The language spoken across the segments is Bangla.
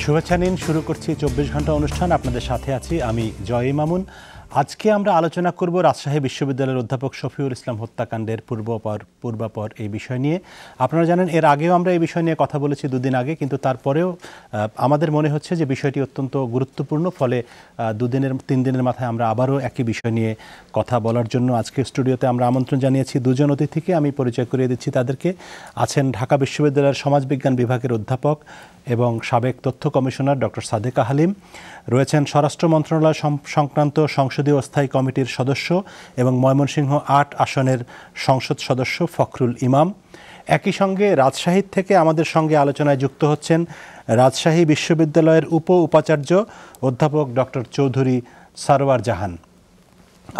শুভেচ্ছা নিন, শুরু করছি 24 ঘন্টা অনুষ্ঠান। আপনাদের সাথে আছি আমি জয় মামুন। আজকে আমরা আলোচনা করব রাজশাহী বিশ্ববিদ্যালয়ের অধ্যাপক শফিউল ইসলাম হত্যাকাণ্ডের পূর্বাপর এই বিষয় নিয়ে। আপনারা জানেন এর আগেও আমরা এই বিষয় নিয়ে কথা বলেছি দুদিন আগে, কিন্তু তারপরেও আমাদের মনে হচ্ছে যে বিষয়টি অত্যন্ত গুরুত্বপূর্ণ, ফলে 3 দিনের মাথায় আমরা আবারও একই বিষয় নিয়ে কথা বলার জন্য আজকে স্টুডিওতে আমরা আমন্ত্রণ জানিয়েছি দুজন অতিথিকে। আমি পরিচয় করিয়ে দিচ্ছি তাদেরকে। আছেন ঢাকা বিশ্ববিদ্যালয়ের সমাজবিজ্ঞান বিভাগের অধ্যাপক এবং সাবেক তথ্য কমিশনার ডক্টর সাদেকা হালিম, রয়েছেন স্বরাষ্ট্র মন্ত্রণালয় সংক্রান্ত সংসদীয় অস্থায়ী কমিটির সদস্য এবং ময়মনসিংহ ৮ আসনের সংসদ সদস্য ফখরুল ইমাম। একই সঙ্গে রাজশাহী থেকে আমাদের সঙ্গে আলোচনায় যুক্ত হচ্ছেন রাজশাহী বিশ্ববিদ্যালয়ের উপাচার্য অধ্যাপক ডক্টর চৌধুরী সারোয়ার জাহান।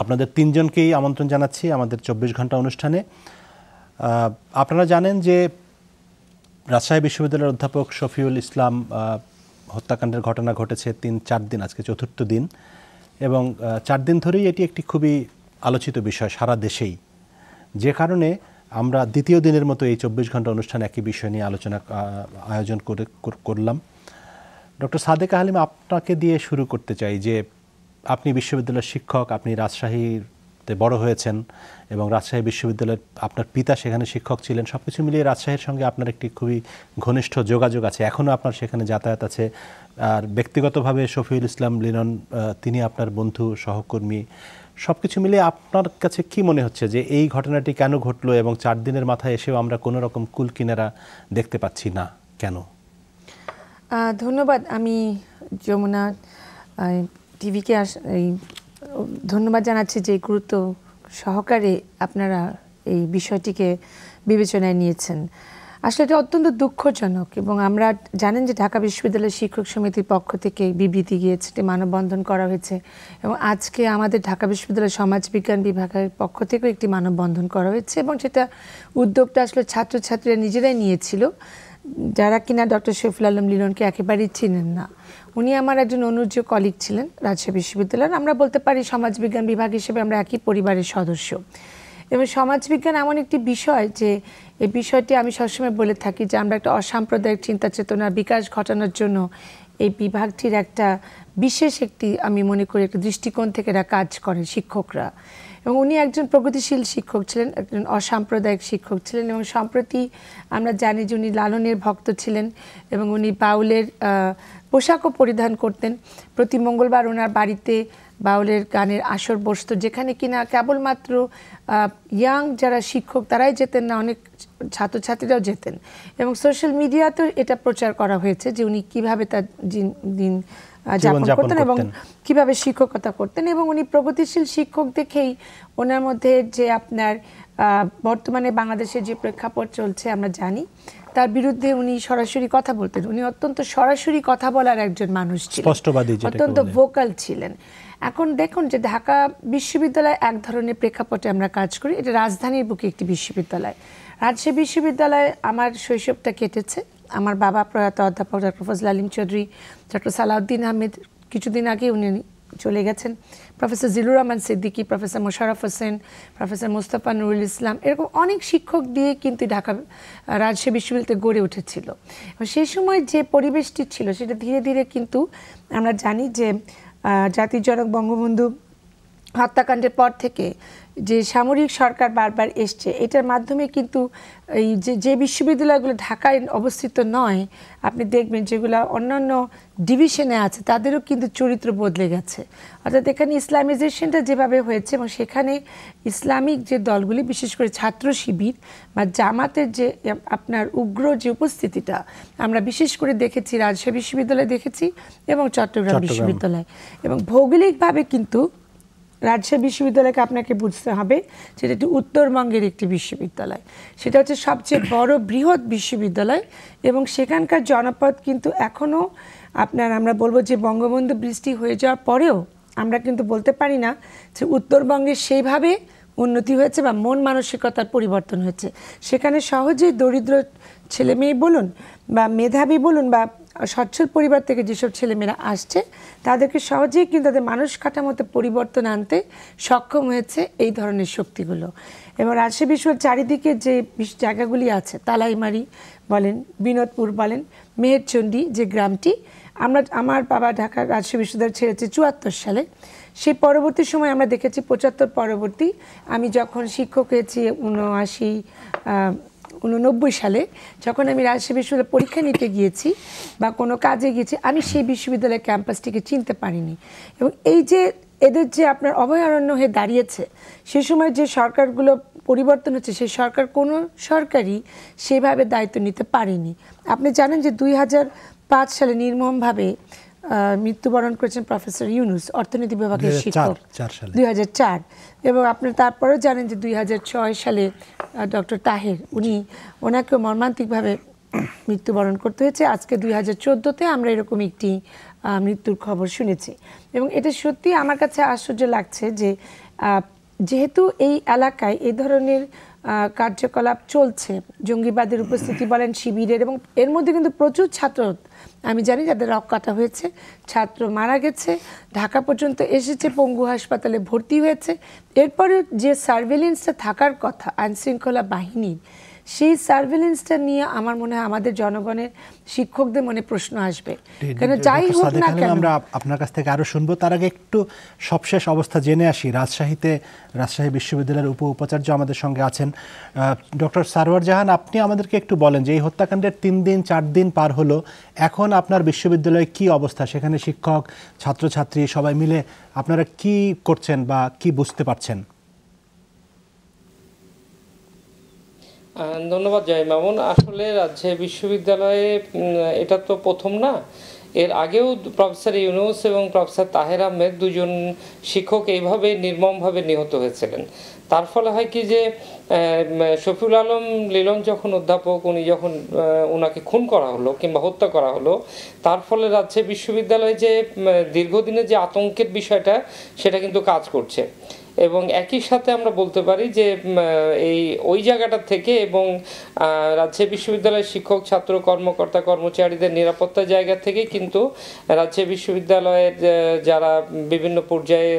আপনাদের তিনজনকেই আমন্ত্রণ জানাচ্ছি আমাদের 24 ঘন্টা অনুষ্ঠানে। আপনারা জানেন যে রাজশাহী বিশ্ববিদ্যালয়ের অধ্যাপক শফিউল ইসলাম হত্যাকাণ্ডের ঘটনা ঘটেছে 3-4 দিন, আজকে চতুর্থ দিন, এবং 4 দিন ধরেই এটি একটি খুবই আলোচিত বিষয় সারা দেশেই, যে কারণে আমরা দ্বিতীয় দিনের মতো এই 24 ঘন্টা অনুষ্ঠান একই বিষয় নিয়ে আয়োজন করলাম। ডক্টর সাদেকা হালিম, আপনাকে দিয়ে শুরু করতে চাই যে আপনি বিশ্ববিদ্যালয়ের শিক্ষক, আপনি রাজশাহীতে বড় হয়েছেন এবং রাজশাহী বিশ্ববিদ্যালয়ের আপনার পিতা সেখানে শিক্ষক ছিলেন। সব কিছু মিলিয়ে রাজশাহীর সঙ্গে আপনার একটি খুবই ঘনিষ্ঠ যোগাযোগ আছে, এখনও আপনার সেখানে যাতায়াত আছে। আর ব্যক্তিগতভাবে শফিউল ইসলাম লিনন, তিনি আপনার বন্ধু, সহকর্মী। সব কিছু মিলিয়ে আপনার কাছে কি মনে হচ্ছে যে এই ঘটনাটি কেন ঘটলো এবং 4 দিনের মাথায় এসেও আমরা কোনো রকম কুল কিনারা দেখতে পাচ্ছি না, কেন? ধন্যবাদ। আমি যমুনা টিভিকে ধন্যবাদ জানাচ্ছি যে গুরুত্ব সহকারে আপনারা এই বিষয়টিকে বিবেচনায় নিয়েছেন। আসলে এটা অত্যন্ত দুঃখজনক, এবং আমরা জানেন যে ঢাকা বিশ্ববিদ্যালয়ের শিক্ষক সমিতির পক্ষ থেকে বিবৃতি গিয়েছে, মানববন্ধন করা হয়েছে, এবং আজকে আমাদের ঢাকা বিশ্ববিদ্যালয়ের সমাজবিজ্ঞান বিভাগের পক্ষ থেকেও একটি মানববন্ধন করা হয়েছে, এবং সেটা উদ্যোগটা আসলে ছাত্রছাত্রীরা নিজেরাই নিয়েছিল, যারা কিনা ডক্টর শফিউল আলম লিলনকে একেবারেই চিনেন না। উনি আমার একজন অনুজ কলিগ ছিলেন রাজশাহী বিশ্ববিদ্যালয়ের। আমরা বলতে পারি সমাজবিজ্ঞান বিভাগ হিসেবে আমরা একই পরিবারের সদস্য। এবং সমাজবিজ্ঞান এমন একটি বিষয় যে এই বিষয়টি আমি সবসময় বলে থাকি যে আমরা একটা অসাম্প্রদায়িক চিন্তা চেতনার বিকাশ ঘটানোর জন্য এই বিভাগটির একটা বিশেষ আমি মনে করি একটা দৃষ্টিকোণ থেকে এরা কাজ করে শিক্ষকরা। এবং উনি একজন প্রগতিশীল শিক্ষক ছিলেন, একজন অসাম্প্রদায়িক শিক্ষক ছিলেন, এবং সম্প্রতি আমরা জানি যে উনি লালনের ভক্ত ছিলেন এবং উনি বাউলের পোশাকও পরিধান করতেন। প্রতি মঙ্গলবার ওনার বাড়িতে বাউলের গানের আসর বসত, যেখানে কিনা কেবলমাত্র ইয়াং যারা শিক্ষক তারাই যেতেন না, অনেক ছাত্রছাত্রীরাও যেতেন। এবং সোশ্যাল মিডিয়াতেও এটা প্রচার করা হয়েছে যে উনি কীভাবে তার দিন যাপন করতেন এবং কিভাবে শিক্ষকতা করতেন। এবং উনি প্রগতিশীল শিক্ষক দেখেই ওনার মধ্যে যে আপনার বর্তমানে বাংলাদেশের যে প্রেক্ষাপট চলছে আমরা জানি, তার বিরুদ্ধে উনি সরাসরি কথা বলতেন। উনি অত্যন্ত সরাসরি কথা বলার একজন মানুষ ছিলেন, অত্যন্ত ভোকাল ছিলেন। এখন দেখুন যে ঢাকা বিশ্ববিদ্যালয় এক ধরনের প্রেক্ষাপটে আমরা কাজ করি, এটা রাজধানীর বুকে একটি বিশ্ববিদ্যালয়। রাজশাহী বিশ্ববিদ্যালয়ে আমার শৈশবটা কেটেছে। আমার বাবা প্রয়াত অধ্যাপক ডক্টর ফজল আলিম চৌধুরী, ডক্টর সালাউদ্দিন আহমেদ কিছুদিন আগে উনি চলে গেছেন, professor Zillur Rahman Siddiqui, professor Mosharraf Hossain, professor Mostafa Nurul Islam, এরকম অনেক শিক্ষক দিয়ে কিন্তু ঢাকা রাজশাহী বিশ্ববিদ্যালয় গড়ে উঠেছিল। সেই সময় যে পরিবেশটি ছিল সেটা ধীরে ধীরে কিন্তু আমরা জানি যে জাতির জনক বঙ্গবন্ধু হত্যাকাণ্ডের পর থেকে যে সামরিক সরকার বারবার এসছে, এটার মাধ্যমে কিন্তু এই যে বিশ্ববিদ্যালয়গুলো ঢাকায় অবস্থিত নয়, আপনি দেখবেন যেগুলো অন্যান্য ডিভিশনে আছে তাদেরও কিন্তু চরিত্র বদলে গেছে। অর্থাৎ এখানে ইসলামাইজেশনটা যেভাবে হয়েছে এবং সেখানে ইসলামিক যে দলগুলি, বিশেষ করে ছাত্র শিবির বা জামাতের যে আপনার উগ্র যে উপস্থিতিটা আমরা বিশেষ করে দেখেছি, রাজশাহী বিশ্ববিদ্যালয়ে দেখেছি এবং চট্টগ্রাম বিশ্ববিদ্যালয়। এবং ভৌগোলিকভাবে কিন্তু রাজশাহী বিশ্ববিদ্যালয়কে আপনাকে বুঝতে হবে যেটা একটি উত্তরবঙ্গের একটি বিশ্ববিদ্যালয়, সেটা হচ্ছে সবচেয়ে বড় বৃহৎ বিশ্ববিদ্যালয়। এবং সেখানকার জনপদ কিন্তু এখনও আমরা বলবো যে বঙ্গবন্ধু বৃষ্টি হয়ে যাওয়ার পরেও আমরা কিন্তু বলতে পারি না যে উত্তরবঙ্গে সেইভাবে উন্নতি হয়েছে বা মন মানসিকতার পরিবর্তন হয়েছে। সেখানে সহজেই দরিদ্র ছেলেমেয়ে বলুন বা মেধাবী বলুন বা সচ্ছল পরিবার থেকে যেসব ছেলেমেয়েরা আসছে তাদেরকে সহজেই কিন্তু তাদের মানুষ কাঠামোতে পরিবর্তন আনতে সক্ষম হয়েছে এই ধরনের শক্তিগুলো। এবং রাজশাহী বিশ্বর চারিদিকে যে জায়গাগুলি আছে, তালাইমারি বলেন, বিনোদপুর বলেন, মেহেরচণ্ডী যে গ্রামটি, আমার বাবা ঢাকা রাজশাহী বিশ্ববিদ্যালয় ছেড়েছে 74 সালে। সেই পরবর্তী সময় আমরা দেখেছি 75 পরবর্তী আমি যখন শিক্ষক হয়েছি 89 সালে, যখন আমি রাজশাহী বিশ্ববিদ্যালয়ে পরীক্ষা নিতে গিয়েছি বা কোনো কাজে গিয়েছি, আমি সেই বিশ্ববিদ্যালয়ের ক্যাম্পাসটিকে চিনতে পারিনি। এবং এই যে এদের যে আপনার অভয়ারণ্য হয়ে দাঁড়িয়েছে, সে সময় যে সরকারগুলো পরিবর্তন হচ্ছে, সেই সরকার কোনো সরকারই সেভাবে দায়িত্ব নিতে পারেনি। আপনি জানেন যে 2005 সালে নির্মমভাবে মৃত্যুবরণ করেছেন প্রফেসর ইউনূস, অর্থনীতি বিভাগের শিক্ষক 2004। এবং আপনি তারপরেও জানেন যে 2006 সালে ডক্টর তাহের, ওনাকে মর্মান্তিকভাবে মৃত্যুবরণ করতে হয়েছে। আজকে 2014-তে আমরা এরকম একটি মৃত্যুর খবর শুনেছি। এবং এটা সত্যি আমার কাছে আশ্চর্য লাগছে যে যেহেতু এই এলাকায় এই ধরনের কার্যকলাপ চলছে, জঙ্গিবাদের উপস্থিতি বলেন, শিবিরের, এবং এর মধ্যে কিন্তু প্রচুর ছাত্র আমি জানি যাদের রক কাটা হয়েছে, ছাত্র মারা গেছে, ঢাকা পর্যন্ত এসেছে, পঙ্গু হাসপাতালে ভর্তি হয়েছে। এরপরে যে সার্ভেলেন্সটা থাকার কথা আইনশৃঙ্খলা বাহিনীর, সেই সার্ভেলেন্সটা নিয়ে আমার মনে হয় আমাদের জনগণের, শিক্ষকদের মনে প্রশ্ন আসবে। কেন যাই হোক না কেন, আমরা আপনার কাছ থেকে আরো শুনবো। তার আগে একটু সবশেষ অবস্থা জেনে আসি। রাজশাহী বিশ্ববিদ্যালয়ের উপাচার্য আমাদের সঙ্গে আছেন, ডক্টর সারওয়ার জাহান। আপনি আমাদেরকে একটু বলেন যে এই হত্যাকাণ্ডের 3 দিন 4 দিন পার হলো, এখন আপনার বিশ্ববিদ্যালয়ে কি অবস্থা? সেখানে শিক্ষক, ছাত্রছাত্রী সবাই মিলে আপনারা কি করছেন বা কি বুঝতে পারছেন? ধন্যবাদ জয় মামুন। আসলে রাজশাহী বিশ্ববিদ্যালয়ে এটা তো প্রথম না, এর আগেও প্রফেসর ইউনূস এবং প্রফেসর তাহের আহমেদ দুজন শিক্ষক এইভাবে নির্মমভাবে নিহত হয়েছিলেন। তার ফলে হয় কি যে শফিউল আলম লিলন যখন অধ্যাপক, ওনাকে খুন করা হলো কিংবা হত্যা করা হলো, তার ফলে রাজশাহী বিশ্ববিদ্যালয়ে যে দীর্ঘদিনের যে আতঙ্কের বিষয়টা, সেটা কিন্তু কাজ করছে। এবং একই সাথে আমরা বলতে পারি যে ওই জায়গাটা থেকে এবং রাজশাহী বিশ্ববিদ্যালয়ের শিক্ষক, ছাত্র, কর্মকর্তা, কর্মচারীদের নিরাপত্তার জায়গা থেকে কিন্তু রাজশাহী বিশ্ববিদ্যালয়ের যারা বিভিন্ন পর্যায়ে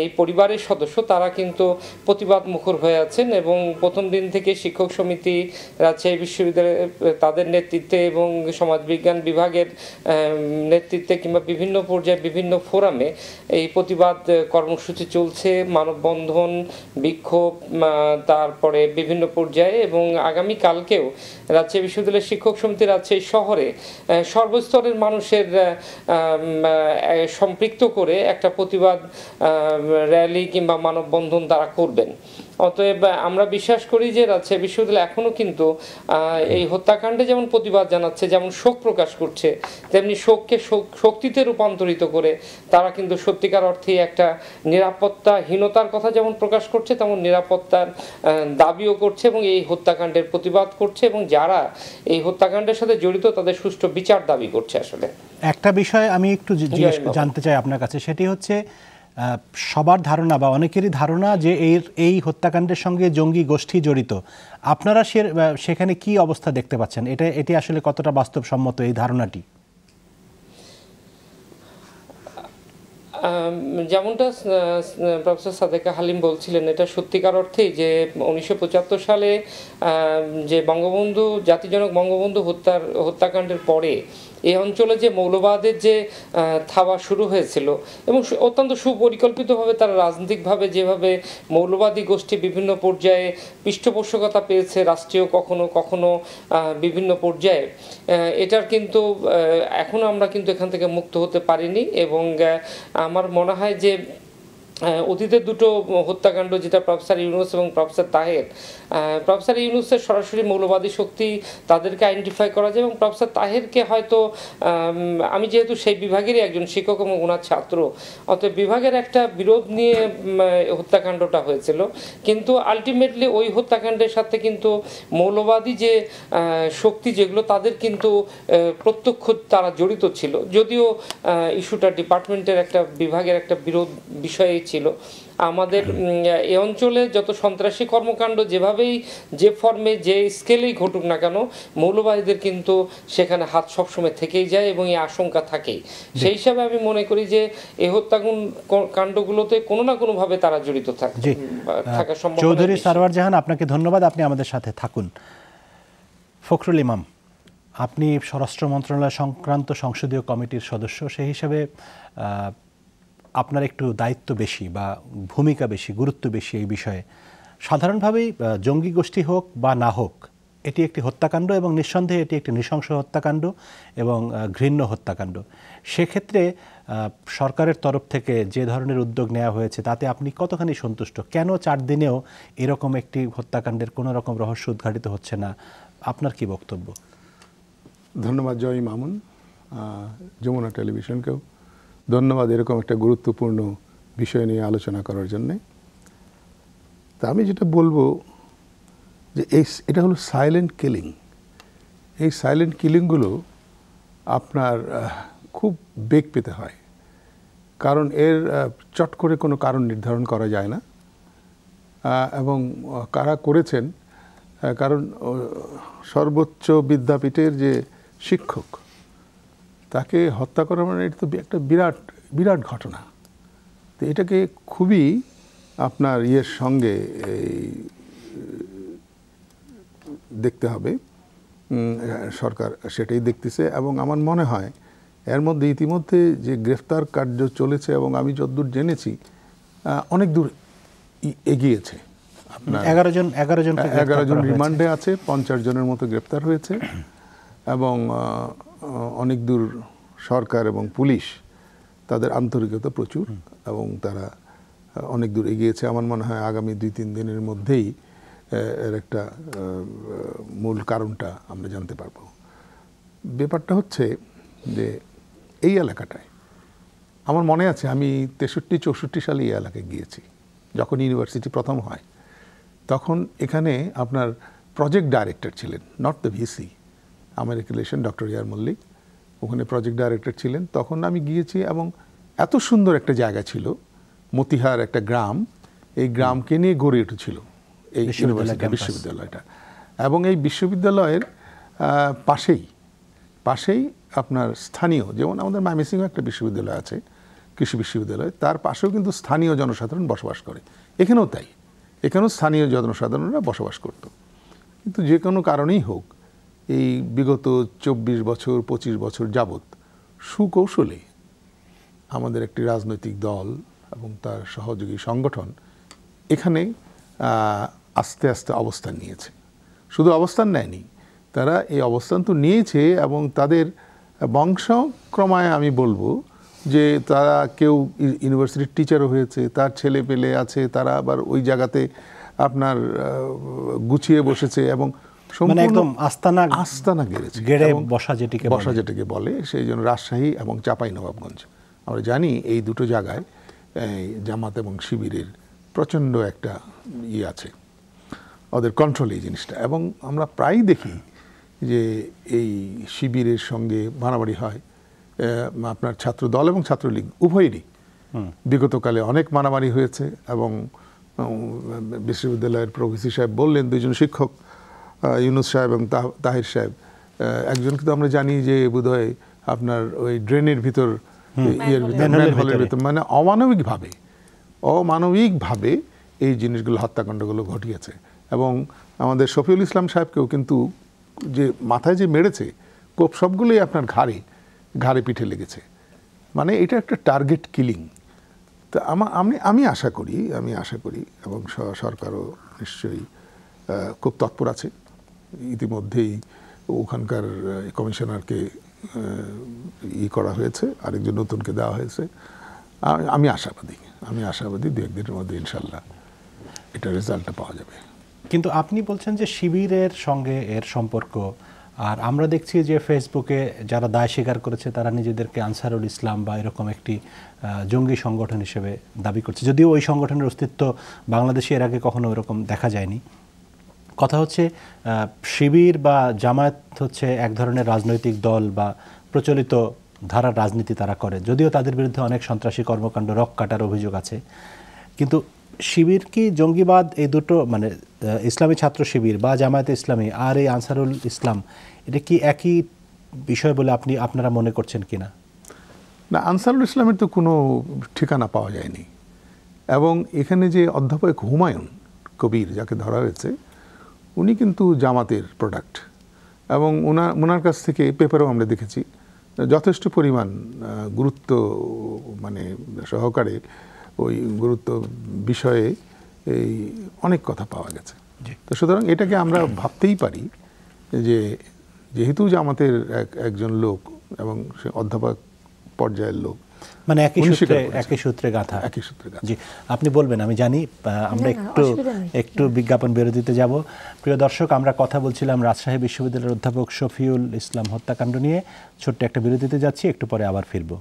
এই পরিবারের সদস্য, তারা কিন্তু প্রতিবাদ মুখর হয়ে আছেন। এবং প্রথম দিন থেকে শিক্ষক সমিতি রাজশাহী বিশ্ববিদ্যালয়ে তাদের নেতৃত্বে এবং সমাজবিজ্ঞান বিভাগের নেতৃত্বে কিংবা বিভিন্ন পর্যায়ে বিভিন্ন ফোরামে এই প্রতিবাদ কর্মসূচি চলছে, মানববন্ধন, বিক্ষোভ, তারপরে বিভিন্ন পর্যায়ে। এবং আগামী কালকেও রাজশাহী বিশ্ববিদ্যালয়ের শিক্ষক সমিতি রাজশাহী শহরে সর্বস্তরের মানুষের সম্পৃক্ত করে একটা প্রতিবাদ র্যালি কিংবা মানববন্ধন তারা করবেন। অতএব আমরা বিশ্বাস করি যে রাজশাহী বিশ্ববিদ্যালয় এখনও কিন্তু এই হত্যাকাণ্ডে যেমন প্রতিবাদ জানাচ্ছে, যেমন শোক প্রকাশ করছে, তেমনি শোককে শক্তিতে রূপান্তরিত করে তারা কিন্তু সত্যিকার অর্থে একটা নিরাপত্তাহীনতার কথা যেমন প্রকাশ করছে, তেমন নিরাপত্তার দাবিও করছে এবং এই হত্যাকাণ্ডের প্রতিবাদ করছে, এবং যারা এই হত্যাকাণ্ডের সাথে জড়িত তাদের সুষ্ঠু বিচার দাবি করছে। আসলে একটা বিষয় আমি একটু জানতে চাই আপনার কাছে, সেটি হচ্ছে সবার ধারণা বা অনেকেরই ধারণা যে এই হত্যাকাণ্ডের সঙ্গে জঙ্গি গোষ্ঠী জড়িত। আপনারা সেখানে কি অবস্থা দেখতে পাচ্ছেন? এটি আসলে কতটা বাস্তবসম্মত এই ধারণাটি? যেমনটা প্রফেসর সাদেকা হালিম বলছিলেন, এটা সত্যিকার অর্থেই যে 1975 সালে যে জাতিজনক বঙ্গবন্ধু হত্যাকাণ্ডের পরে এই অঞ্চলে যে মৌলবাদের যে থাবা শুরু হয়েছিল এবং অত্যন্ত সুপরিকল্পিতভাবে তারা রাজনৈতিকভাবে যেভাবে মৌলবাদী গোষ্ঠী বিভিন্ন পর্যায়ে পৃষ্ঠপোষকতা পেয়েছে, রাষ্ট্রীয় কখনো কখনো বিভিন্ন পর্যায়ে, এটার কিন্তু এখনও আমরা কিন্তু এখান থেকে মুক্ত হতে পারিনি। এবং আমার মনে হয় যে অতীতের দুটো হত্যাকাণ্ড, যেটা প্রফেসর ইউনূস এবং প্রফেসর ইউনূসের সরাসরি মৌলবাদী শক্তি তাদেরকে আইডেন্টিফাই করা যায়, এবং প্রফেসর তাহেরকে হয়তো আমি যেহেতু সেই বিভাগেরই একজন শিক্ষক এবং ওনার ছাত্র, অতএব বিভাগের একটা বিরোধ নিয়ে হত্যাকাণ্ডটা হয়েছিল। কিন্তু আলটিমেটলি ওই হত্যাকাণ্ডের সাথে কিন্তু মৌলবাদী যে শক্তি যেগুলো, তাদের কিন্তু প্রত্যক্ষ তারা জড়িত ছিল, যদিও ইস্যুটা ডিপার্টমেন্টের একটা বিভাগের একটা বিরোধ বিষয়ে ছিল। আমাদের এই অঞ্চলে যত সন্ত্রাসী কর্মকাণ্ড যেভাবেই, যে ফর্মে, যে স্কেলেই ঘটুক না কেন, মৌলবাদীদের কিন্তু সেখানে হাত সবসময় থেকেই যায় এবং এই আশঙ্কা থাকেই। সেই হিসাবে আমি মনে করি যে এই হত্যাকাণ্ডগুলোতে কোনো না কোনোভাবে তারা জড়িত থাকার সম্ভাবনা। চৌধুরী সারওয়ার জাহান, আপনাকে ধন্যবাদ, আপনি আমাদের সাথে থাকুন। ফখরুল ইমাম, আপনি স্বরাষ্ট্র মন্ত্রণালয় সংক্রান্ত সংসদীয় কমিটির সদস্য, সেই হিসাবে আপনার একটু দায়িত্ব বেশি বা ভূমিকা বেশি, গুরুত্ব বেশি এই বিষয়ে। সাধারণভাবেই জঙ্গি গোষ্ঠী হোক বা না হোক, এটি একটি হত্যাকাণ্ড এবং নিঃসন্দেহে এটি একটি নৃশংস হত্যাকাণ্ড এবং ঘৃণ্য হত্যাকাণ্ড। সেক্ষেত্রে সরকারের তরফ থেকে যে ধরনের উদ্যোগ নেওয়া হয়েছে তাতে আপনি কতখানি সন্তুষ্ট? কেন 4 দিনেও এরকম একটি হত্যাকাণ্ডের কোনো রকম রহস্য উদ্ঘাটিত হচ্ছে না? আপনার কি বক্তব্য? ধন্যবাদ জয় মামুন, যমুনা টেলিভিশনকেও ধন্যবাদ এরকম একটা গুরুত্বপূর্ণ বিষয় নিয়ে আলোচনা করার জন্যে। তা আমি যেটা বলবো যে এটা হলো সাইলেন্ট কিলিং। এই সাইলেন্ট কিলিংগুলো আপনার খুব বেগ পেতে হয়, কারণ এর চট করে কোনো কারণ নির্ধারণ করা যায় না। এবং কারা করেছেন, কারণ সর্বোচ্চ বিদ্যাপীঠের যে শিক্ষক, তাকে হত্যা করা মানে এটা তো একটা বিরাট বিরাট ঘটনা। তো এটাকে খুবই আপনার সঙ্গে দেখতে হবে, সরকার সেটাই দেখতেছে। এবং আমার মনে হয় এর মধ্যে ইতিমধ্যে যে গ্রেফতার কার্য চলেছে এবং আমি যতদূর জেনেছি অনেক দূর এগিয়েছে। আপনার 11 জন রিমান্ডে আছে, 50 জনের মতো গ্রেফতার হয়েছে এবং অনেক দূর সরকার এবং পুলিশ তাদের আন্তরিকতা প্রচুর এবং তারা অনেক দূর এগিয়েছে। আমার মনে হয় আগামী 2-3 দিনের মধ্যেই এর একটা মূল কারণটা আমরা জানতে পারবো। ব্যাপারটা হচ্ছে যে এই এলাকাটায় আমার মনে আছে আমি 63-64 সালে এই এলাকায় গিয়েছি, যখন ইউনিভার্সিটি প্রথম হয়। তখন এখানে আপনার প্রজেক্ট ডাইরেক্টর ছিলেন, not the VC, American relation doctor ইয়ার মল্লিক, ওখানে প্রজেক্ট ডাইরেক্টর ছিলেন। তখন আমি গিয়েছি এবং এত সুন্দর একটা জায়গা ছিল, মতিহার একটা গ্রাম, এই গ্রামকে নিয়ে গড়ে উঠেছিল এই বিশ্ববিদ্যালয়টা। এবং এই বিশ্ববিদ্যালয়ের পাশেই আপনার স্থানীয়, যেমন আমাদের ময়মনসিংহে একটা বিশ্ববিদ্যালয় আছে, কৃষি বিশ্ববিদ্যালয়, তার পাশেও কিন্তু স্থানীয় জনসাধারণ বসবাস করে। এখানেও তাই, এখানেও স্থানীয় জনসাধারণরা বসবাস করত। কিন্তু যে কোনো কারণেই হোক, এই বিগত 24 বছর 25 বছর যাবৎ সুকৌশলে আমাদের একটি রাজনৈতিক দল এবং তার সহযোগী সংগঠন এখানে আস্তে আস্তে অবস্থান নিয়েছে। শুধু অবস্থান নেয়নি, তারা এই অবস্থান তো নিয়েছে এবং তাদের বংশক্রমায় আমি বলবো যে তারা কেউ ইউনিভার্সিটির টিচারও হয়েছে, তার ছেলে পেলে আছে, তারা আবার ওই জায়গাতে আপনার গুছিয়ে বসেছে এবং একদম আস্তানা গেড়েছে, বসা যেটাকে বলে। সেই জন্য রাজশাহী এবং চাঁপাইনবাবগঞ্জ, আমরা জানি এই দুটো জায়গায় জামাত এবং শিবিরের প্রচণ্ড একটা আছে, ওদের কন্ট্রোল এই জিনিসটা। এবং আমরা প্রায়ই দেখি যে এই শিবিরের সঙ্গে মারামারি হয় আপনার ছাত্র দল এবং ছাত্রলীগ উভয়েরই। বিগতকালে অনেক মারামারি হয়েছে এবং বিশ্ববিদ্যালয়ের প্রভিসি সাহেব বললেন, 2 জন শিক্ষক, ইউনুস সাহেব এবং তাহির সাহেব, একজনকে তো আমরা জানি যে বোধহয় আপনার ওই ড্রেনের ভিতর, ম্যানহোলের ভিতর, মানে অমানবিকভাবে এই জিনিসগুলো, হত্যাকাণ্ডগুলো ঘটিয়েছে। এবং আমাদের শফিউল ইসলাম সাহেবকেও কিন্তু যে মাথায় যে মেরেছে, কোপ সবগুলোই আপনার ঘাড়ে পিঠে লেগেছে। মানে এটা একটা টার্গেট কিলিং। তো আমি আশা করি এবং সরকারও নিশ্চয়ই খুব তৎপর আছে। ইতিমধ্যেই ওখানকার কমিশনারকে করা হয়েছে, আরেকজন নতুনকে দেওয়া হয়েছে। আমি আশাবাদী 2-1 দিনের মধ্যে ইনশাল্লাহ এটা রেজাল্টটা পাওয়া যাবে। কিন্তু আপনি বলছেন যে শিবিরের সঙ্গে এর সম্পর্ক, আর আমরা দেখছি যে ফেসবুকে যারা দায় স্বীকার করেছে তারা নিজেদেরকে আনসারুল ইসলাম বা এরকম একটি জঙ্গি সংগঠন হিসেবে দাবি করছে, যদিও ওই সংগঠনের অস্তিত্ব বাংলাদেশে এর আগে কখনো এরকম দেখা যায়নি। কথা হচ্ছে শিবির বা জামায়াত হচ্ছে এক ধরনের রাজনৈতিক দল বা প্রচলিত ধারার রাজনীতি তারা করে, যদিও তাদের বিরুদ্ধে অনেক সন্ত্রাসী কর্মকাণ্ড, রক কাটার অভিযোগ আছে। কিন্তু শিবির কি জঙ্গিবাদ, এই দুটো মানে ইসলামী ছাত্র শিবির বা জামায়াতে ইসলামী আর এই আনসারুল ইসলাম, এটা কি একই বিষয় বলে আপনারা মনে করছেন কিনা? না, আনসারুল ইসলামের তো কোনো ঠিকানা পাওয়া যায়নি। এবং এখানে যে অধ্যাপক হুমায়ুন কবির যাকে ধরা হয়েছে, উনি কিন্তু জামাতের প্রোডাক্ট এবং ওনার কাছ থেকে পেপারও আমরা দেখেছি যথেষ্ট পরিমাণ গুরুত্ব মানে সহকারে ওই গুরুত্ব বিষয়ে এই অনেক কথা পাওয়া গেছে। তো সুতরাং এটাকে আমরা ভাবতেই পারি যে যেহেতু জামাতের একজন লোক এবং সে অধ্যাপক পর্যায়ের লোক, মানে একই সূত্রে গাঁথা। জি, আপনি বলবেন, আমি জানি। আমরা একটু বিজ্ঞাপন বিরতিতে যাব। প্রিয় দর্শক, আমরা কথা বলছিলাম রাজশাহী বিশ্ববিদ্যালয়ের অধ্যাপক শফিউল ইসলাম হত্যাকাণ্ড নিয়ে। ছোট্ট একটা বিরতিতে যাচ্ছি, একটু পরে আবার ফিরবো।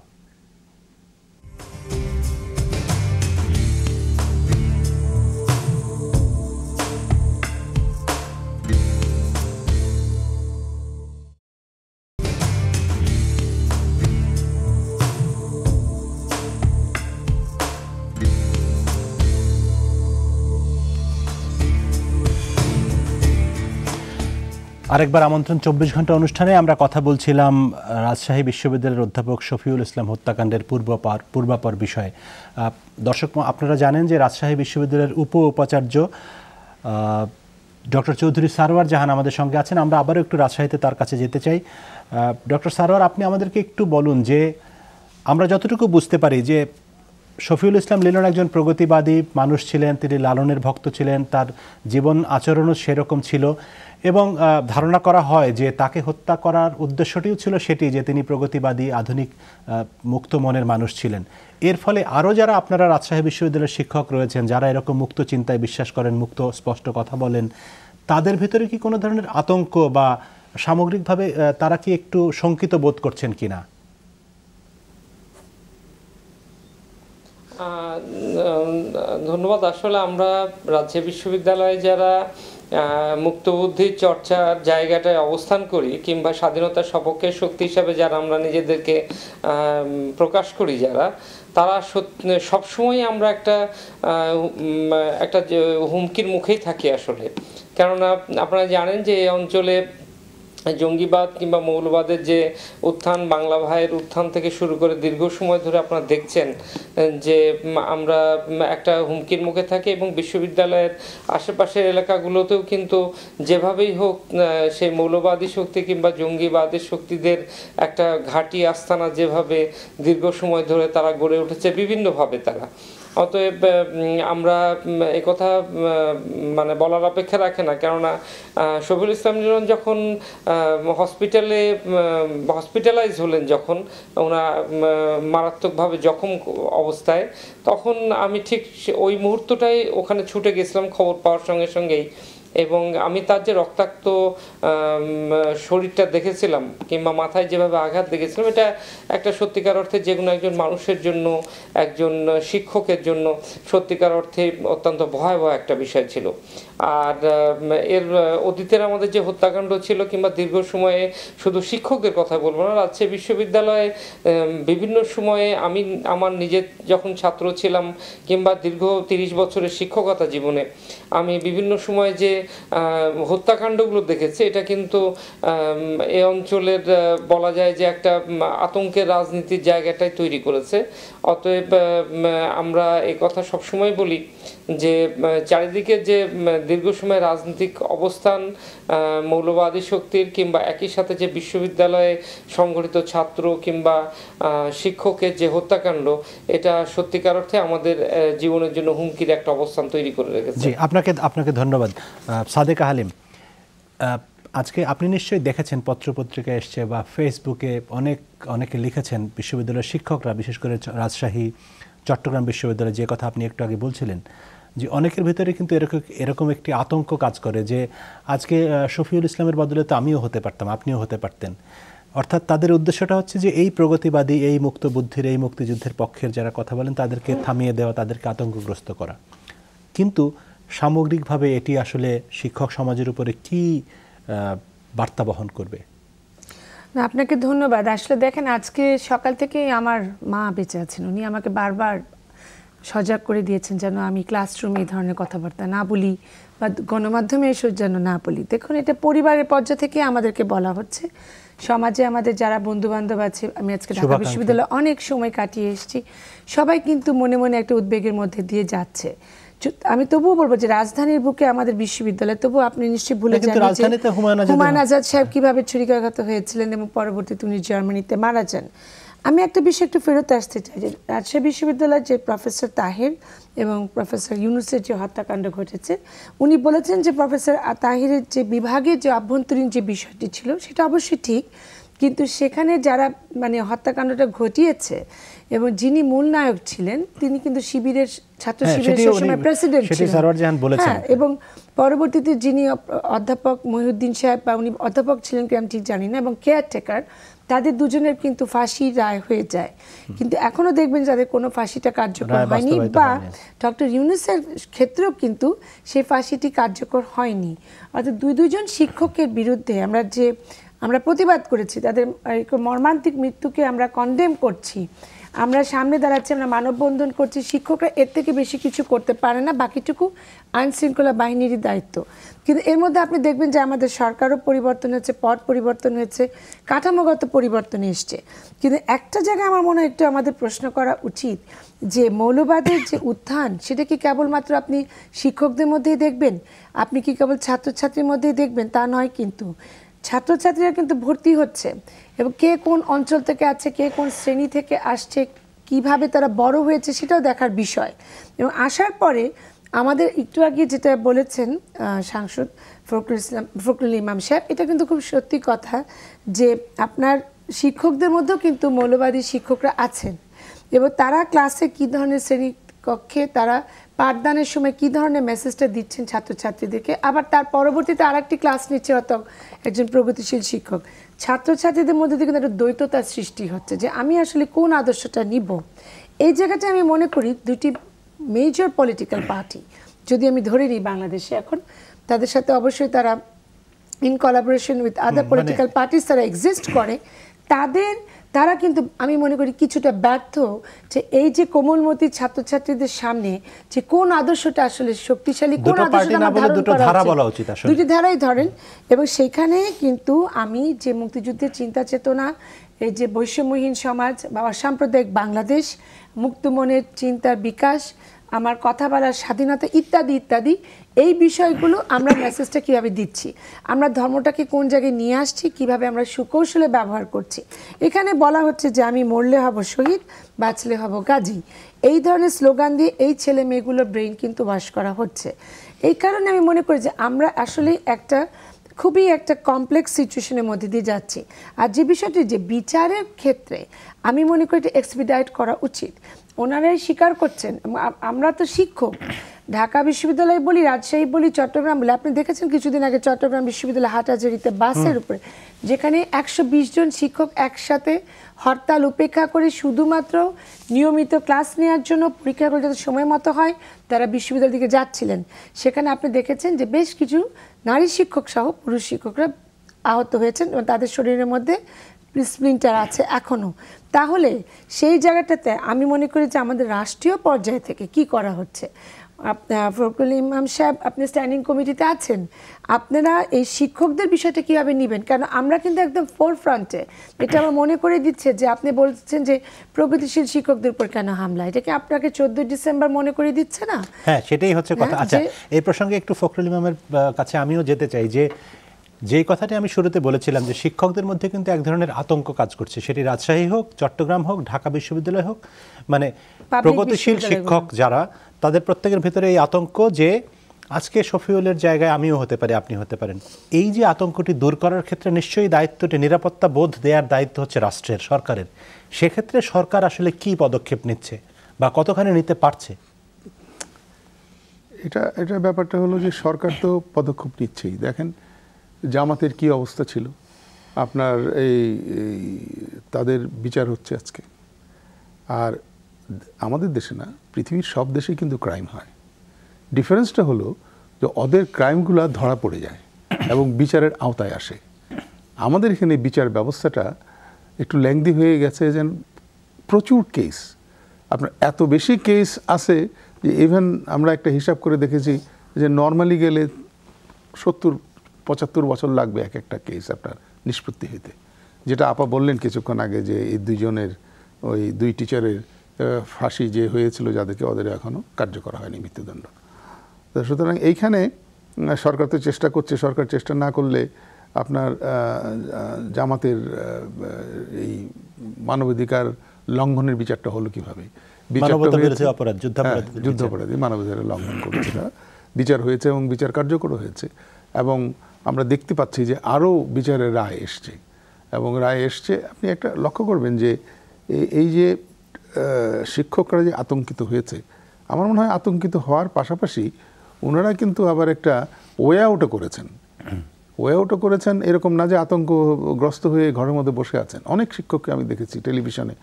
আরেকবার আমন্ত্রণ 24 ঘন্টা অনুষ্ঠানে। আমরা কথা বলছিলাম রাজশাহী বিশ্ববিদ্যালয়ের অধ্যাপক শফিউল ইসলাম হত্যাকাণ্ডের পূর্বাপর বিষয়ে। দর্শক, আপনারা জানেন যে রাজশাহী বিশ্ববিদ্যালয়ের উপাচার্য ডক্টর চৌধুরী সারওয়ার জাহান আমাদের সঙ্গে আছেন। আমরা আবারও একটু রাজশাহীতে তার কাছে যেতে চাই। ডক্টর সারওয়ার, আপনি আমাদেরকে একটু বলুন যে আমরা যতটুকু বুঝতে পারি যে শফিউল ইসলাম লিলন একজন প্রগতিবাদী মানুষ ছিলেন, তিনি লালনের ভক্ত ছিলেন, তার জীবন আচরণও সেরকম ছিল, এবং ধারণা করা হয় যে তাকে হত্যা করার উদ্দেশ্যটিও ছিল সেটি যে তিনি প্রগতিবাদী, আধুনিক, মুক্ত মনের মানুষ ছিলেন। এর ফলে আরও যারা আপনারা রাজশাহী বিশ্ববিদ্যালয়ের শিক্ষক রয়েছেন, যারা এরকম মুক্ত চিন্তায় বিশ্বাস করেন, মুক্ত স্পষ্ট কথা বলেন, তাদের ভিতরে কি কোনো ধরনের আতঙ্ক বা সামগ্রিকভাবে তারা কি একটু শঙ্কিত বোধ করছেন কিনা? ধন্যবাদ। আসলে আমরা রাজশাহী বিশ্ববিদ্যালয়ে যারা মুক্তবুদ্ধির চর্চার জায়গাটায় অবস্থান করি, কিংবা স্বাধীনতার সপক্ষের শক্তি হিসাবে যারা আমরা নিজেদেরকে প্রকাশ করি, যারা তারা সবসময় আমরা একটা হুমকির মুখেই থাকি আসলে। কেননা আপনারা জানেন যে এই অঞ্চলে জঙ্গিবাদ কিংবা মৌলবাদের যে উত্থান, বাংলা ভাইয়ের উত্থান থেকে শুরু করে দীর্ঘ সময় ধরে আপনারা দেখছেন যে আমরা একটা হুমকির মুখে থাকি, এবং বিশ্ববিদ্যালয়ের আশেপাশের এলাকাগুলোতেও কিন্তু যেভাবেই হোক সেই মৌলবাদী শক্তি কিংবা জঙ্গিবাদের শক্তিদের একটা ঘাঁটি আস্তানা যেভাবে দীর্ঘ সময় ধরে তারা গড়ে উঠেছে বিভিন্নভাবে তারা। অতএব আমরা একথা মানে বলার অপেক্ষা রাখে না। কেননা শফিউল ইসলাম লিলন যখন হসপিটালাইজ হলেন, যখন ওনার মারাত্মকভাবে জখম অবস্থায়, তখন আমি ঠিক ওই মুহূর্তটাই ওখানে ছুটে গেছিলাম খবর পাওয়ার সঙ্গে সঙ্গেই, এবং আমি তার যে রক্তাক্ত শরীরটা দেখেছিলাম কিংবা মাথায় যেভাবে আঘাত দেখেছিলাম, এটা একটা সত্যিকার অর্থে যে কোনো একজন মানুষের জন্য, একজন শিক্ষকের জন্য সত্যিকার অর্থে অত্যন্ত ভয়াবহ একটা বিষয় ছিল। আর এর অতীতের আমাদের যে হত্যাকাণ্ড ছিল, কিংবা দীর্ঘ সময়ে শুধু শিক্ষকদের কথা বলবো না, রাজশাহী বিশ্ববিদ্যালয়ে বিভিন্ন সময়ে আমি আমার নিজের যখন ছাত্র ছিলাম কিংবা দীর্ঘ 30 বছরের শিক্ষকতা জীবনে আমি বিভিন্ন সময় যে হত্যাকাণ্ডগুলো দেখেছি, এটা কিন্তু এই অঞ্চলের বলা যায় যে একটা আতঙ্কের রাজনীতির জায়গাটাই তৈরি করেছে। অতএব আমরা এই কথা সবসময় বলি যে চারিদিকে যে দীর্ঘ সময় রাজনৈতিক অবস্থান, মৌলবাদী শক্তির, কিংবা একই সাথে যে বিশ্ববিদ্যালয়ে সংগঠিত ছাত্র কিংবা শিক্ষকের যে হত্যাকাণ্ড, এটা সত্যিকার অর্থে আমাদের জীবনের জন্য হুমকির একটা অবস্থান তৈরি করে রেখেছে। জি, আপনাকে ধন্যবাদ। সাদেকা হালিম, আজকে আপনি নিশ্চয়ই দেখেছেন পত্রপত্রিকা এসছে বা ফেসবুকে অনেকে লিখেছেন, বিশ্ববিদ্যালয়ের শিক্ষকরা, বিশেষ করে রাজশাহী, চট্টগ্রাম বিশ্ববিদ্যালয়ে, যে কথা আপনি একটু আগে বলছিলেন, যে অনেকের ভিতরে কিন্তু এরকম একটি আতঙ্ক কাজ করে যে আজকে শফিউল ইসলামের বদলে তো আমিও হতে পারতাম, আপনিও হতে পারতেন। অর্থাৎ তাদের উদ্দেশ্যটা হচ্ছে যে এই প্রগতিবাদী, এই মুক্ত বুদ্ধির, এই মুক্তিযুদ্ধের পক্ষের যারা কথা বলেন তাদেরকে থামিয়ে দেওয়া, তাদেরকে আতঙ্কগ্রস্ত করা। কিন্তু সামগ্রিকভাবে এটি আসলে শিক্ষক সমাজের উপরে কি বার্তা বহন করবে? না, আপনাকে ধন্যবাদ। আসলে দেখেন, আজকে সকাল থেকে আমার মা বেঁচে আছেন, উনি আমাকে বারবার সজাগ করে দিয়েছেন যেন আমি ক্লাসরুমে এই ধরনের কথাবার্তা না বলি বা গণমাধ্যমে এসব যেন না বলি। দেখুন, এটা পরিবারের পর্যায় থেকে আমাদেরকে বলা হচ্ছে। সমাজে আমাদের যারা বন্ধুবান্ধব আছে, আমি আজকে ঢাকা বিশ্ববিদ্যালয়ে অনেক সময় কাটিয়ে এসেছি, সবাই কিন্তু মনে মনে একটা উদ্বেগের মধ্যে দিয়ে যাচ্ছে আমি তবুও বলবো যে রাজধানীর বুকে আমাদের বিশ্ববিদ্যালয়, তবুও আপনি নিশ্চয়ই ভুলে কিন্তু যান যে রাজধানীতে হুমায়ুন আজাদ সাহেব কিভাবে ছুরিকাঘাত হয়েছিলেন এবং পরবর্তীতে উনি জার্মানিতে মারা যান। আমি একটা বিষয় একটু ফেরত আসতে চাই যে রাজশাহী বিশ্ববিদ্যালয়ের যে প্রফেসর তাহের এবং প্রফেসর ইউনুসের যে হত্যাকাণ্ড ঘটেছে, উনি বলেছেন যে প্রফেসর তাহেরের যে বিভাগের যে আভ্যন্তরীণ যে বিষয়টি ছিল সেটা অবশ্যই ঠিক, কিন্তু সেখানে যারা মানে হত্যাকাণ্ডটা ঘটিয়েছে এবং যিনি মূল নায়ক ছিলেন তিনি কিন্তু শিবিরের ছাত্র শিবিরের সময় প্রেসিডেন্ট ছিলেন। হ্যাঁ, এবং পরবর্তীতে যিনি অধ্যাপক মহিউদ্দিন সাহেব, বা উনি অধ্যাপক ছিলেন কি আমি ঠিক জানি না, এবং কেয়ারটেকার, তাদের দুজনের কিন্তু ফাঁসির রায় হয়ে যায়, কিন্তু এখনো দেখবেন যাদের কোনো ফাঁসিটা কার্যকর হয়নি, বা ডক্টর ইউনূসের ক্ষেত্রেও কিন্তু সেই ফাঁসিটি কার্যকর হয়নি। অর্থাৎ দুজন শিক্ষকের বিরুদ্ধে আমরা প্রতিবাদ করেছি, তাদের মর্মান্তিক মৃত্যুকে আমরা কনডেম করছি, আমরা সামনে দাঁড়াচ্ছি, আমরা মানববন্ধন করছি। শিক্ষকরা এর থেকে বেশি কিছু করতে পারে না, বাকিটুকু আইন শৃঙ্খলা বাহিনীরই দায়িত্ব। কিন্তু এর মধ্যে আপনি দেখবেন যে আমাদের সরকারও পরিবর্তন হয়েছে, পট পরিবর্তন হয়েছে, কাঠামোগত পরিবর্তন এসছে, কিন্তু একটা জায়গায় আমার মনে হয় একটু আমাদের প্রশ্ন করা উচিত যে মৌলবাদের যে উত্থান সেটা কি কেবলমাত্র আপনি শিক্ষকদের মধ্যেই দেখবেন, আপনি কি কেবল ছাত্রছাত্রীর মধ্যেই দেখবেন, তা নয়। কিন্তু ছাত্রছাত্রীরা কিন্তু ভর্তি হচ্ছে এবং কে কোন অঞ্চল থেকে আছে, কে কোন শ্রেণী থেকে আসছে, কিভাবে তারা বড় হয়েছে সেটাও দেখার বিষয়। এবং আসার পরে আমাদের একটু আগে যেটা বলেছেন সাংসদ ফখরুল ইমাম সাহেব, এটা কিন্তু খুব সত্যি কথা যে আপনার শিক্ষকদের মধ্যেও কিন্তু মৌলবাদী শিক্ষকরা আছেন এবং তারা ক্লাসে কী ধরনের শ্রেণী কক্ষে তারা পাঠদানের সময় কী ধরনের মেসেজটা দিচ্ছেন ছাত্রছাত্রীদেরকে, আবার তার পরবর্তীতে আরেকটি ক্লাস নিচ্ছে হয়তো একজন প্রগতিশীল শিক্ষক, ছাত্রছাত্রীদের মধ্যে কিন্তু একটা দ্বৈততার সৃষ্টি হচ্ছে যে আমি আসলে কোন আদর্শটা নিব। এই জায়গাটা আমি মনে করি দুটি মেজর পলিটিক্যাল পার্টি যদি আমি ধরে নিই বাংলাদেশে এখন, তাদের সাথে অবশ্যই তারা in collaboration with other political parties তারা এক্সিস্ট করে, তারা কিন্তু আমি মনে করি কিছুটা ব্যর্থ যে এই যে কোমলমতি ছাত্রছাত্রীদের সামনে যে কোন আদর্শটা আসলে শক্তিশালী, কোন আদর্শটা দুটি ধারাই ধরেন। এবং সেখানে কিন্তু আমি যে মুক্তিযুদ্ধের চিন্তা চেতনা, এই যে বৈষম্যহীন সমাজ বা অসাম্প্রদায়িক বাংলাদেশ, মুক্তমনের চিন্তার বিকাশ, আমার কথা বলার স্বাধীনতা ইত্যাদি ইত্যাদি, এই বিষয়গুলো আমরা মেসেজটা কীভাবে দিচ্ছি, আমরা ধর্মটাকে কোন জায়গায় নিয়ে আসছি, কিভাবে আমরা সুকৌশলে ব্যবহার করছি। এখানে বলা হচ্ছে যে আমি মরলে হব শহীদ, বাঁচলে হব গাজী, এই ধরনের স্লোগান দিয়ে এই ছেলে মেয়েগুলোর ব্রেইন কিন্তু ওয়াশ করা হচ্ছে। এই কারণে আমি মনে করি যে আমরা আসলে খুবই একটা কমপ্লেক্স সিচুয়েশনের মধ্যে দিয়ে যাচ্ছি। আর যে বিষয়টি যে বিচারের ক্ষেত্রে আমি মনে করি এটা এক্সপিডাইট করা উচিত, ওনারাই স্বীকার করছেন। আমরা তো শিক্ষক, ঢাকা বিশ্ববিদ্যালয় বলি, রাজশাহী বলি, চট্টগ্রাম বলি, আপনি দেখেছেন কিছুদিন আগে চট্টগ্রাম বিশ্ববিদ্যালয় হাটহাজারীতে বাসের উপরে যেখানে 120 জন শিক্ষক একসাথে হরতাল উপেক্ষা করে শুধুমাত্র নিয়মিত ক্লাস নেওয়ার জন্য, পরীক্ষাগুলো যাতে সময় মতো হয়, তারা বিশ্ববিদ্যালয়ের দিকে যাচ্ছিলেন। সেখানে আপনি দেখেছেন যে বেশ কিছু নারী শিক্ষক সহ পুরুষ শিক্ষকরা আহত হয়েছেন এবং তাদের শরীরের মধ্যে স্প্লিন্টার আছে এখনও। তাহলে সেই জায়গাটাতে আমি মনে করি যে আমাদের রাষ্ট্রীয় পর্যায় থেকে কি করা হচ্ছে। ফখরুল ইমাম সাহেব, আপনি স্ট্যান্ডিং কমিটিতে আছেন, আপনারা এই শিক্ষকদের বিষয়টা কীভাবে নেবেন? কারণ আমরা কিন্তু একদম ফোরফ্রন্টে, এটা আমার মনে করে দিচ্ছে যে আপনি বলছেন যে প্রগতিশীল শিক্ষকদের উপর কেন হামলা, এটা কি আপনাকে 14 ডিসেম্বর মনে করে দিচ্ছে না? হ্যাঁ, সেটাই হচ্ছে কথা। আচ্ছা, এই প্রসঙ্গে একটু ফখরুল ইমামের কাছে আমিও যেতে চাই যে কথাটি আমি শুরুতে বলেছিলাম যে শিক্ষকদের মধ্যে কিন্তু এক ধরনের আতঙ্ক কাজ করছে, সেটি রাজশাহী হোক, চট্টগ্রাম হোক, ঢাকা বিশ্ববিদ্যালয় হোক, মানে প্রগতিশীল শিক্ষক যারা, তাদের প্রত্যেকের ভিতরে এই আতঙ্ক যে আজকে শফিউলের জায়গায় আমিও হতে পারি, আপনি হতে পারেন। এই যে আতঙ্কটি দূর করার ক্ষেত্রে নিশ্চয়ই দায়িত্বটি, নিরাপত্তা বোধ দেওয়ার দায়িত্ব হচ্ছে রাষ্ট্রের, সরকারের। সেক্ষেত্রে সরকার আসলে কি পদক্ষেপ নিচ্ছে বা কতখানি নিতে পারছে? এটা ব্যাপারটা হলো যে সরকার তো পদক্ষেপ নিচ্ছেই। দেখেন জামাতের কি অবস্থা ছিল, আপনার এই তাদের বিচার হচ্ছে আজকে। আর আমাদের দেশে না, পৃথিবীর সব দেশেই কিন্তু ক্রাইম হয়। ডিফারেন্সটা হলো যে ওদের ক্রাইমগুলো ধরা পড়ে যায় এবং বিচারের আওতায় আসে। আমাদের এখানে বিচার ব্যবস্থাটা একটু লেংদি হয়ে গেছে, যেন প্রচুর কেস, আপনার এত বেশি কেস আছে যে ইভেন আমরা একটা হিসাব করে দেখেছি যে নর্মালি গেলে 70-75 বছর লাগবে এক একটা কেস আপনার নিষ্পত্তি হইতে। যেটা আপা বললেন কিছুক্ষণ আগে যে এই দুইজনের, ওই 2 টিচারের ফাঁসি যে হয়েছিল যাদেরকে, ওদের এখনও কার্যকর হয়নি মৃত্যুদণ্ড। তো সুতরাং এইখানে সরকার তো চেষ্টা করছে, সরকার চেষ্টা না করলে আপনার জামাতের এই মানবাধিকার লঙ্ঘনের বিচারটা হলো কিভাবে? যুদ্ধাপরাধী মানবাধিকার লঙ্ঘন করেছে তারা, বিচার হয়েছে এবং বিচার কার্যকর হয়েছে, এবং আমরা দেখতে পাচ্ছি যে আরও বিচারের রায় এসছে, এবং রায় এসছে। আপনি একটা লক্ষ্য করবেন যে এই যে শিক্ষকরা যে আতঙ্কিত হয়েছে, আমার মনে হয় আতঙ্কিত হওয়ার পাশাপাশি ওনারা কিন্তু আবার একটা ওয়ে আউটও করেছেন। এরকম না যে আতঙ্কগ্রস্ত হয়ে ঘরের মধ্যে বসে আছেন। অনেক শিক্ষককে আমি দেখেছি টেলিভিশনে,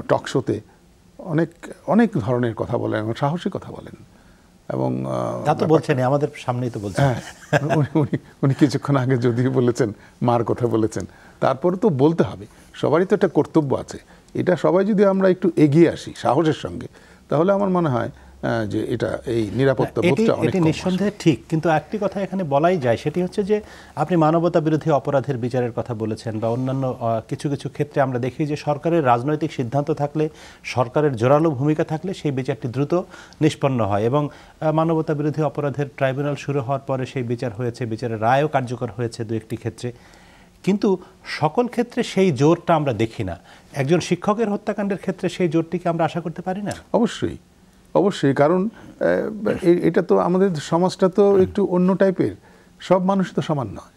টক শোতে অনেক ধরনের কথা বলেন এবং সাহসী কথা বলেন, এবং তা তো বলছেন, আমাদের সামনেই তো বলছেন। উনি কিছুক্ষণ আগে যদিও বলেছেন, মার কথা বলেছেন, তারপরে তো বলতে হবে, সবারই তো একটা কর্তব্য আছে। এটা সবাই যদি আমরা একটু এগিয়ে আসি সাহসের সঙ্গে, তাহলে আমার মনে হয় যে এটা এই নিরাপত্তা বোধটা অনেক কম। নিঃসন্দেহে ঠিক, কিন্তু একটি কথা এখানে বলাই যায়, সেটি হচ্ছে যে আপনি মানবতা বিরোধী অপরাধের বিচারের কথা বলেছেন, বা অন্যান্য কিছু কিছু ক্ষেত্রে আমরা দেখি যে সরকারের রাজনৈতিক সিদ্ধান্ত থাকলে, সরকারের জোরালো ভূমিকা থাকলে সেই বিচারটি দ্রুত নিষ্পন্ন হয়, এবং মানবতা বিরোধী অপরাধের ট্রাইব্যুনাল শুরু হওয়ার পরে সেই বিচার হয়েছে, বিচারের রায়ও কার্যকর হয়েছে দু একটি ক্ষেত্রে, কিন্তু সকল ক্ষেত্রে সেই জোরটা আমরা দেখি না। একজন শিক্ষকের হত্যাকাণ্ডের ক্ষেত্রে সেই জোরটিকে আমরা আশা করতে পারি না? অবশ্যই, কারণ এটা তো আমাদের সমাজটা তো একটু অন্য টাইপের, সব মানুষ তো সমান নয়।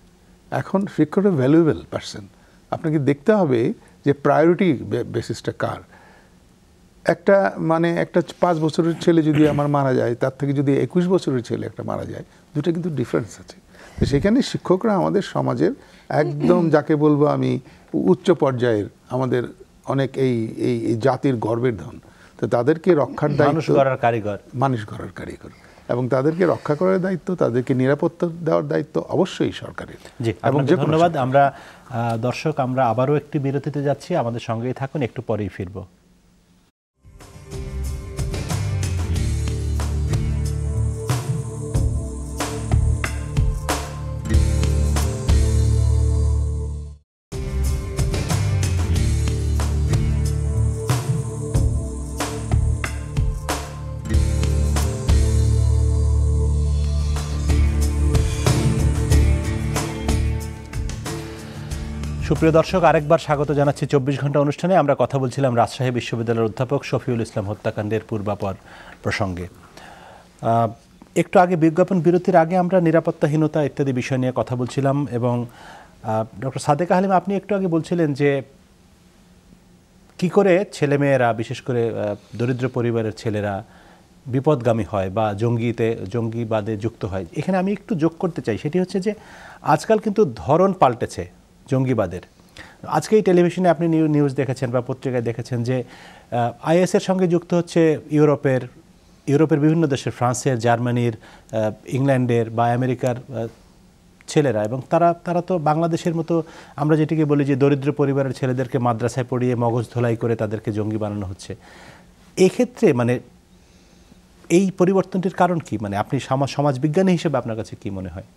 এখন শিক্ষকরা ভ্যালুয়েবল পারসন, আপনাকে দেখতে হবে যে প্রায়োরিটি বেসিসটা কার। একটা 5 বছরের ছেলে যদি আমার মারা যায়, তার থেকে যদি 21 বছরের ছেলে একটা মারা যায়, দুটো কিন্তু ডিফারেন্স আছে। তো সেখানে শিক্ষকরা আমাদের সমাজের একদম যাকে বলবো আমি উচ্চ পর্যায়ের, আমাদের অনেক এই জাতির গর্বের ধন। তো তাদেরকে রক্ষার দায়িত্ব, মানুষ গড়ার কারিগর, এবং তাদেরকে রক্ষা করার দায়িত্ব, তাদেরকে নিরাপত্তা দেওয়ার দায়িত্ব অবশ্যই সরকারের। এবং ধন্যবাদ। আমরা দর্শক, আমরা আবারও একটি বিরতিতে যাচ্ছি, আমাদের সঙ্গেই থাকুন, একটু পরেই ফিরবো। সুপ্রিয় দর্শক, আরেকবার স্বাগত জানাচ্ছি 24 ঘন্টা অনুষ্ঠানে। আমরা কথা বলছিলাম রাজশাহী বিশ্ববিদ্যালয়ের অধ্যাপক শফিউল ইসলাম হত্যাকাণ্ডের পূর্বাপর প্রসঙ্গে। একটু আগে বিজ্ঞাপন বিরতির আগে আমরা নিরাপত্তাহীনতা ইত্যাদি বিষয় নিয়ে কথা বলছিলাম, এবং ডক্টর সাদেকা হালিম, আপনি একটু আগে বলছিলেন যে কি করে ছেলেমেয়েরা, বিশেষ করে দরিদ্র পরিবারের ছেলেরা বিপদগামী হয় বা জঙ্গিবাদে যুক্ত হয়। এখানে আমি একটু যোগ করতে চাই, সেটি হচ্ছে যে আজকাল কিন্তু ধরন পাল্টেছে জঙ্গিবাদের। আজকে এই টেলিভিশনে আপনি নিউজ দেখেছেন বা পত্রিকায় দেখেছেন যে আইএসের সঙ্গে যুক্ত হচ্ছে ইউরোপের বিভিন্ন দেশের, ফ্রান্সের, জার্মানির, ইংল্যান্ডের বা আমেরিকার ছেলেরা, এবং তারা তো বাংলাদেশের মতো আমরা যেটিকে বলি যে দরিদ্র পরিবারের ছেলেদেরকে মাদ্রাসায় পড়িয়ে মগজ ধোলাই করে তাদেরকে জঙ্গি বানানো হচ্ছে। এক্ষেত্রে এই পরিবর্তনটির কারণ কি? আপনি সমাজবিজ্ঞানী হিসেবে আপনার কাছে কি মনে হয়?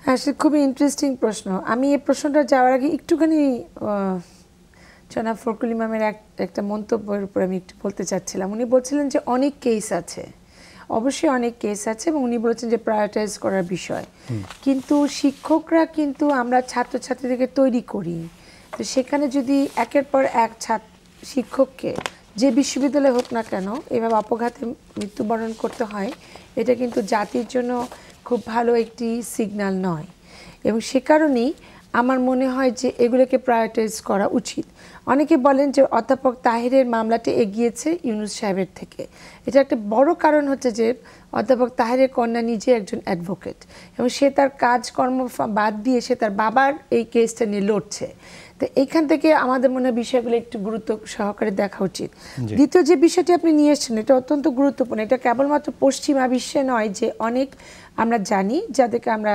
হ্যাঁ, সে খুবই ইন্টারেস্টিং প্রশ্ন। আমি এই প্রশ্নটা যাওয়ার আগে একটুখানি জনাব ফখরুল ইমামের একটা মন্তব্যের উপর আমি একটু বলতে চাচ্ছিলাম। উনি বলছিলেন যে অনেক কেস আছে, অবশ্যই অনেক কেস আছে, এবং উনি বলেছেন যে প্রায়োরিটাইজ করার বিষয়। কিন্তু শিক্ষকরা কিন্তু আমরা ছাত্রছাত্রীদেরকে তৈরি করি, তো সেখানে যদি একের পর এক শিক্ষককে যে বিশ্ববিদ্যালয় হোক না কেন এভাবে অপঘাতে মৃত্যুবরণ করতে হয়, এটা কিন্তু জাতির জন্য খুব ভালো একটি সিগন্যাল নয়। এবং সে কারণেই আমার মনে হয় যে এগুলোকে প্রায়োরিটাইজ করা উচিত। অনেকে বলেন যে অধ্যাপক তাহিরের মামলাটা এগিয়েছে ইউনূস সাহেবের থেকে। এটা একটা বড় কারণ হচ্ছে যে অধ্যাপক তাহিরের কন্যা নিজে একজন অ্যাডভোকেট, এবং সে তার কাজকর্ম বাদ দিয়ে সে তার বাবার এই কেসটা নিয়ে লড়ছে। তো এইখান থেকে আমাদের মনে হয় বিষয়গুলো একটু গুরুত্ব সহকারে দেখা উচিত। দ্বিতীয় যে বিষয়টি আপনি নিয়ে এসেছেন, এটা অত্যন্ত গুরুত্বপূর্ণ। এটা কেবলমাত্র পশ্চিমা বিশ্বে নয়, যে অনেক আমরা জানি যাদেরকে আমরা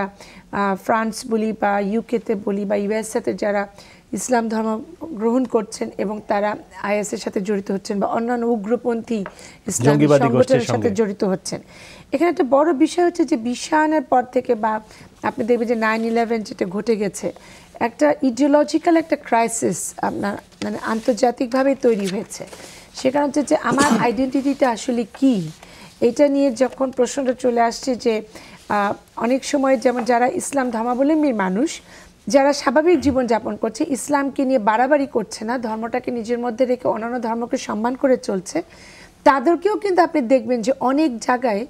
ফ্রান্স বলি বা ইউকেতে বলি বা ইউএসএতে যারা ইসলাম ধর্ম গ্রহণ করছেন এবং তারা আইএসের সাথে জড়িত হচ্ছেন বা অন্যান্য উগ্রপন্থী ইসলামী সংগঠনের সাথে জড়িত হচ্ছেন। এখানে একটা বড় বিষয় হচ্ছে যে বিশ্বায়নের পর থেকে, বা আপনি দেখবেন যে 9/11 যেটা ঘটে গেছে, একটা ইডিওলজিক্যাল একটা ক্রাইসিস আপনার আন্তর্জাতিকভাবে তৈরি হয়েছে। সেখানে হচ্ছে যে আমার আইডেন্টিটিটা আসলে কি, এটা নিয়ে যখন প্রশ্নটা চলে আসছে যে অনেক সময় যেমন যারা ইসলাম ধর্মাবলম্বী মানুষ যারা স্বাভাবিক জীবনযাপন করছে, ইসলামকে নিয়ে বাড়াবাড়ি করছে না, ধর্মটাকে নিজের মধ্যে রেখে অন্যান্য ধর্মকে সম্মান করে চলছে, তাদেরকেও কিন্তু আপনি দেখবেন যে অনেক জায়গায়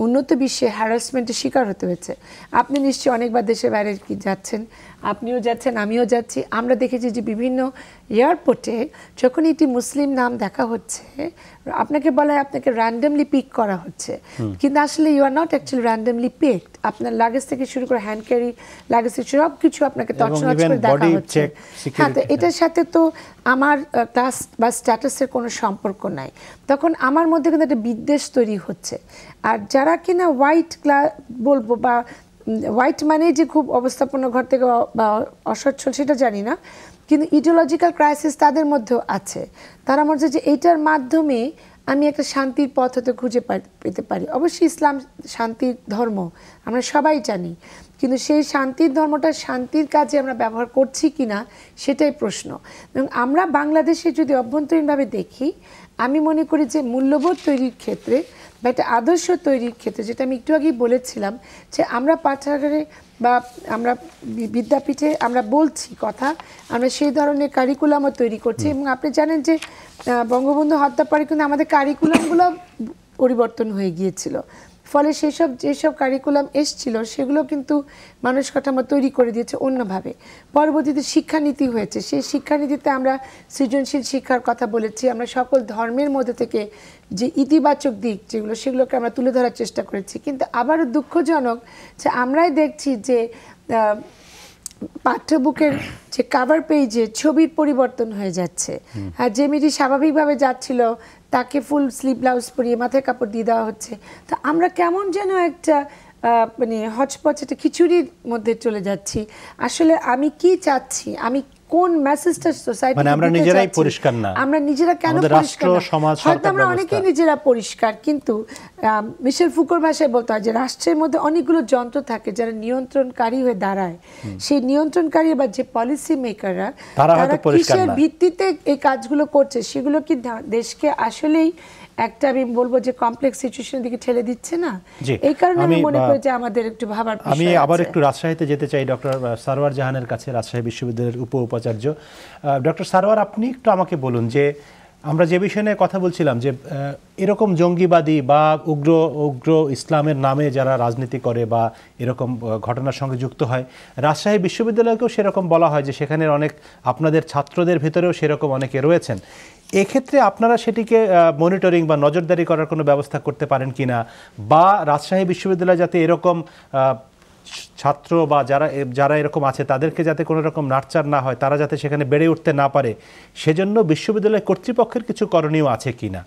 উন্নত বিশ্বে হ্যারাসমেন্টের শিকার হতে হয়েছে। আপনি নিশ্চয়ই অনেকবার দেশের বাইরে কি যাচ্ছেন, আপনিও যাচ্ছেন, আমিও যাচ্ছি, আমরা দেখেছি যে বিভিন্ন এয়ারপোর্টে যখন একটি মুসলিম নাম দেখা হচ্ছে আপনাকে বলা হয় আপনাকে র্যান্ডমলি পিক করা হচ্ছে, কিন্তু আসলে you are not actually randomly picked. আপনার লাগেজ থেকে শুরু করে হ্যান্ড ক্যারি লাগেজ থেকে সব কিছু আপনাকে তছনছ করে দেখা হচ্ছে। হ্যাঁ, তো এটার সাথে তো আমার ক্লাস বা স্ট্যাটাসের কোনো সম্পর্ক নাই। তখন আমার মধ্যে কিন্তু একটা বিদ্বেষ তৈরি হচ্ছে। আর যারা কিনা হোয়াইট বলবো বা হোয়াইট মানে যে খুব অবস্থাপন্ন ঘর থেকে বা অসচ্ছল সেটা জানি না, কিন্তু ইডিওলজিক্যাল ক্রাইসিস তাদের মধ্যেও আছে। তারা মনে হচ্ছে যে এইটার মাধ্যমে আমি একটা শান্তির পথ হতে খুঁজে পেতে পারি। অবশ্যই ইসলাম শান্তির ধর্ম, আমরা সবাই জানি, কিন্তু সেই শান্তির ধর্মটা শান্তির কাজে আমরা ব্যবহার করছি কি না সেটাই প্রশ্ন। এবং আমরা বাংলাদেশে যদি অভ্যন্তরীণভাবে দেখি, আমি মনে করি যে মূল্যবোধ তৈরির ক্ষেত্রে বা একটা আদর্শ তৈরির ক্ষেত্রে, যেটা আমি একটু আগেই বলেছিলাম যে আমরা পাঠাগারে বা আমরা বিদ্যাপীঠে আমরা বলছি কথা, আমরা সেই ধরনের কারিকুলামও তৈরি করছি। এবং আপনি জানেন যে বঙ্গবন্ধু হত্যার পরে কিন্তু আমাদের কারিকুলামগুলো পরিবর্তন হয়ে গিয়েছিল, ফলে যেসব কারিকুলাম এসছিল সেগুলো কিন্তু মানুষ কাঠামো তৈরি করে দিয়েছে অন্যভাবে। পরবর্তীতে শিক্ষানীতি হয়েছে, সেই শিক্ষানীতিতে আমরা সৃজনশীল শিক্ষার কথা বলেছি, আমরা সকল ধর্মের মধ্যে থেকে যে ইতিবাচক দিক যেগুলো সেগুলোকে আমরা তুলে ধরার চেষ্টা করেছি। কিন্তু আবারও দুঃখজনক যে আমরাই দেখছি যে পাঠ্যবুকের যে কাভার পেজে ছবির পরিবর্তন হয়ে যাচ্ছে। আর যে মেয়েটি স্বাভাবিকভাবে যাচ্ছিল তাকে ফুল স্লিভ ব্লাউজ পরিয়ে মাথায় কাপড় দিয়ে দেওয়া হচ্ছে। তো আমরা কেমন যেন একটা মানে হচপচ একটা খিচুড়ির মধ্যে চলে যাচ্ছি। আসলে আমি কি চাচ্ছি, আমি কোন মেসেজটা সোসাইটি, মানে আমরা নিজেরাই পরিষ্কার না, আমরা নিজেরা কেন পরিষ্কার না? হয়তো আমরা অনেকেই নিজেরা পরিষ্কার, কিন্তু মিশেল ফুকোর ভাষায় বলতে হয় যে রাষ্ট্রের মধ্যে অনেকগুলো যন্ত্র থাকে যারা নিয়ন্ত্রণকারী হয়ে দাঁড়ায়। সেই নিয়ন্ত্রণকারী বা যে পলিসি মেকাররা তারা কিসের ভিত্তিতে এই কাজগুলো করছে, সেগুলো কি দেশকে আসলেই একটা আমি বলবো যে কমপ্লেক্স সিচুয়েশনের দিকে ঠেলে দিচ্ছে না? এই কারণে আমি মনে করি যে আমাদের একটু ভাবার বিষয় আছে। আমি আবার একটু রাজশাহীতে যেতে চাই, ডক্টর সারওয়ার জাহানের কাছে, রাজশাহী বিশ্ববিদ্যালয়ের উপাচার্য। ডক্টর সারওয়ার, আপনি একটু আমাকে বলুন যে আমরা যে বিষয় নিয়ে কথা বলছিলাম যে এরকম জঙ্গিবাদী বা উগ্র ইসলামের নামে যারা রাজনীতি করে বা এরকম ঘটনার সঙ্গে যুক্ত হয়, রাজশাহী বিশ্ববিদ্যালয়কেও সেরকম বলা হয় যে সেখানে অনেক আপনাদের ছাত্রদের ভিতরেও সেরকম অনেকে রয়েছেন। এক্ষেত্রে আপনারা সেটিকে মনিটরিং বা নজরদারি করার কোনো ব্যবস্থা করতে পারেন কিনা, বা রাজশাহী বিশ্ববিদ্যালয় যাতে এরকম ছাত্র বা যারা এরকম আছে তাদেরকে যাতে কোনো রকম নাড়চার না হয়, তারা যাতে সেখানে বেড়ে উঠতে না পারে, সেজন্য বিশ্ববিদ্যালয় কর্তৃপক্ষের কিছু করণীয় আছে কিনা?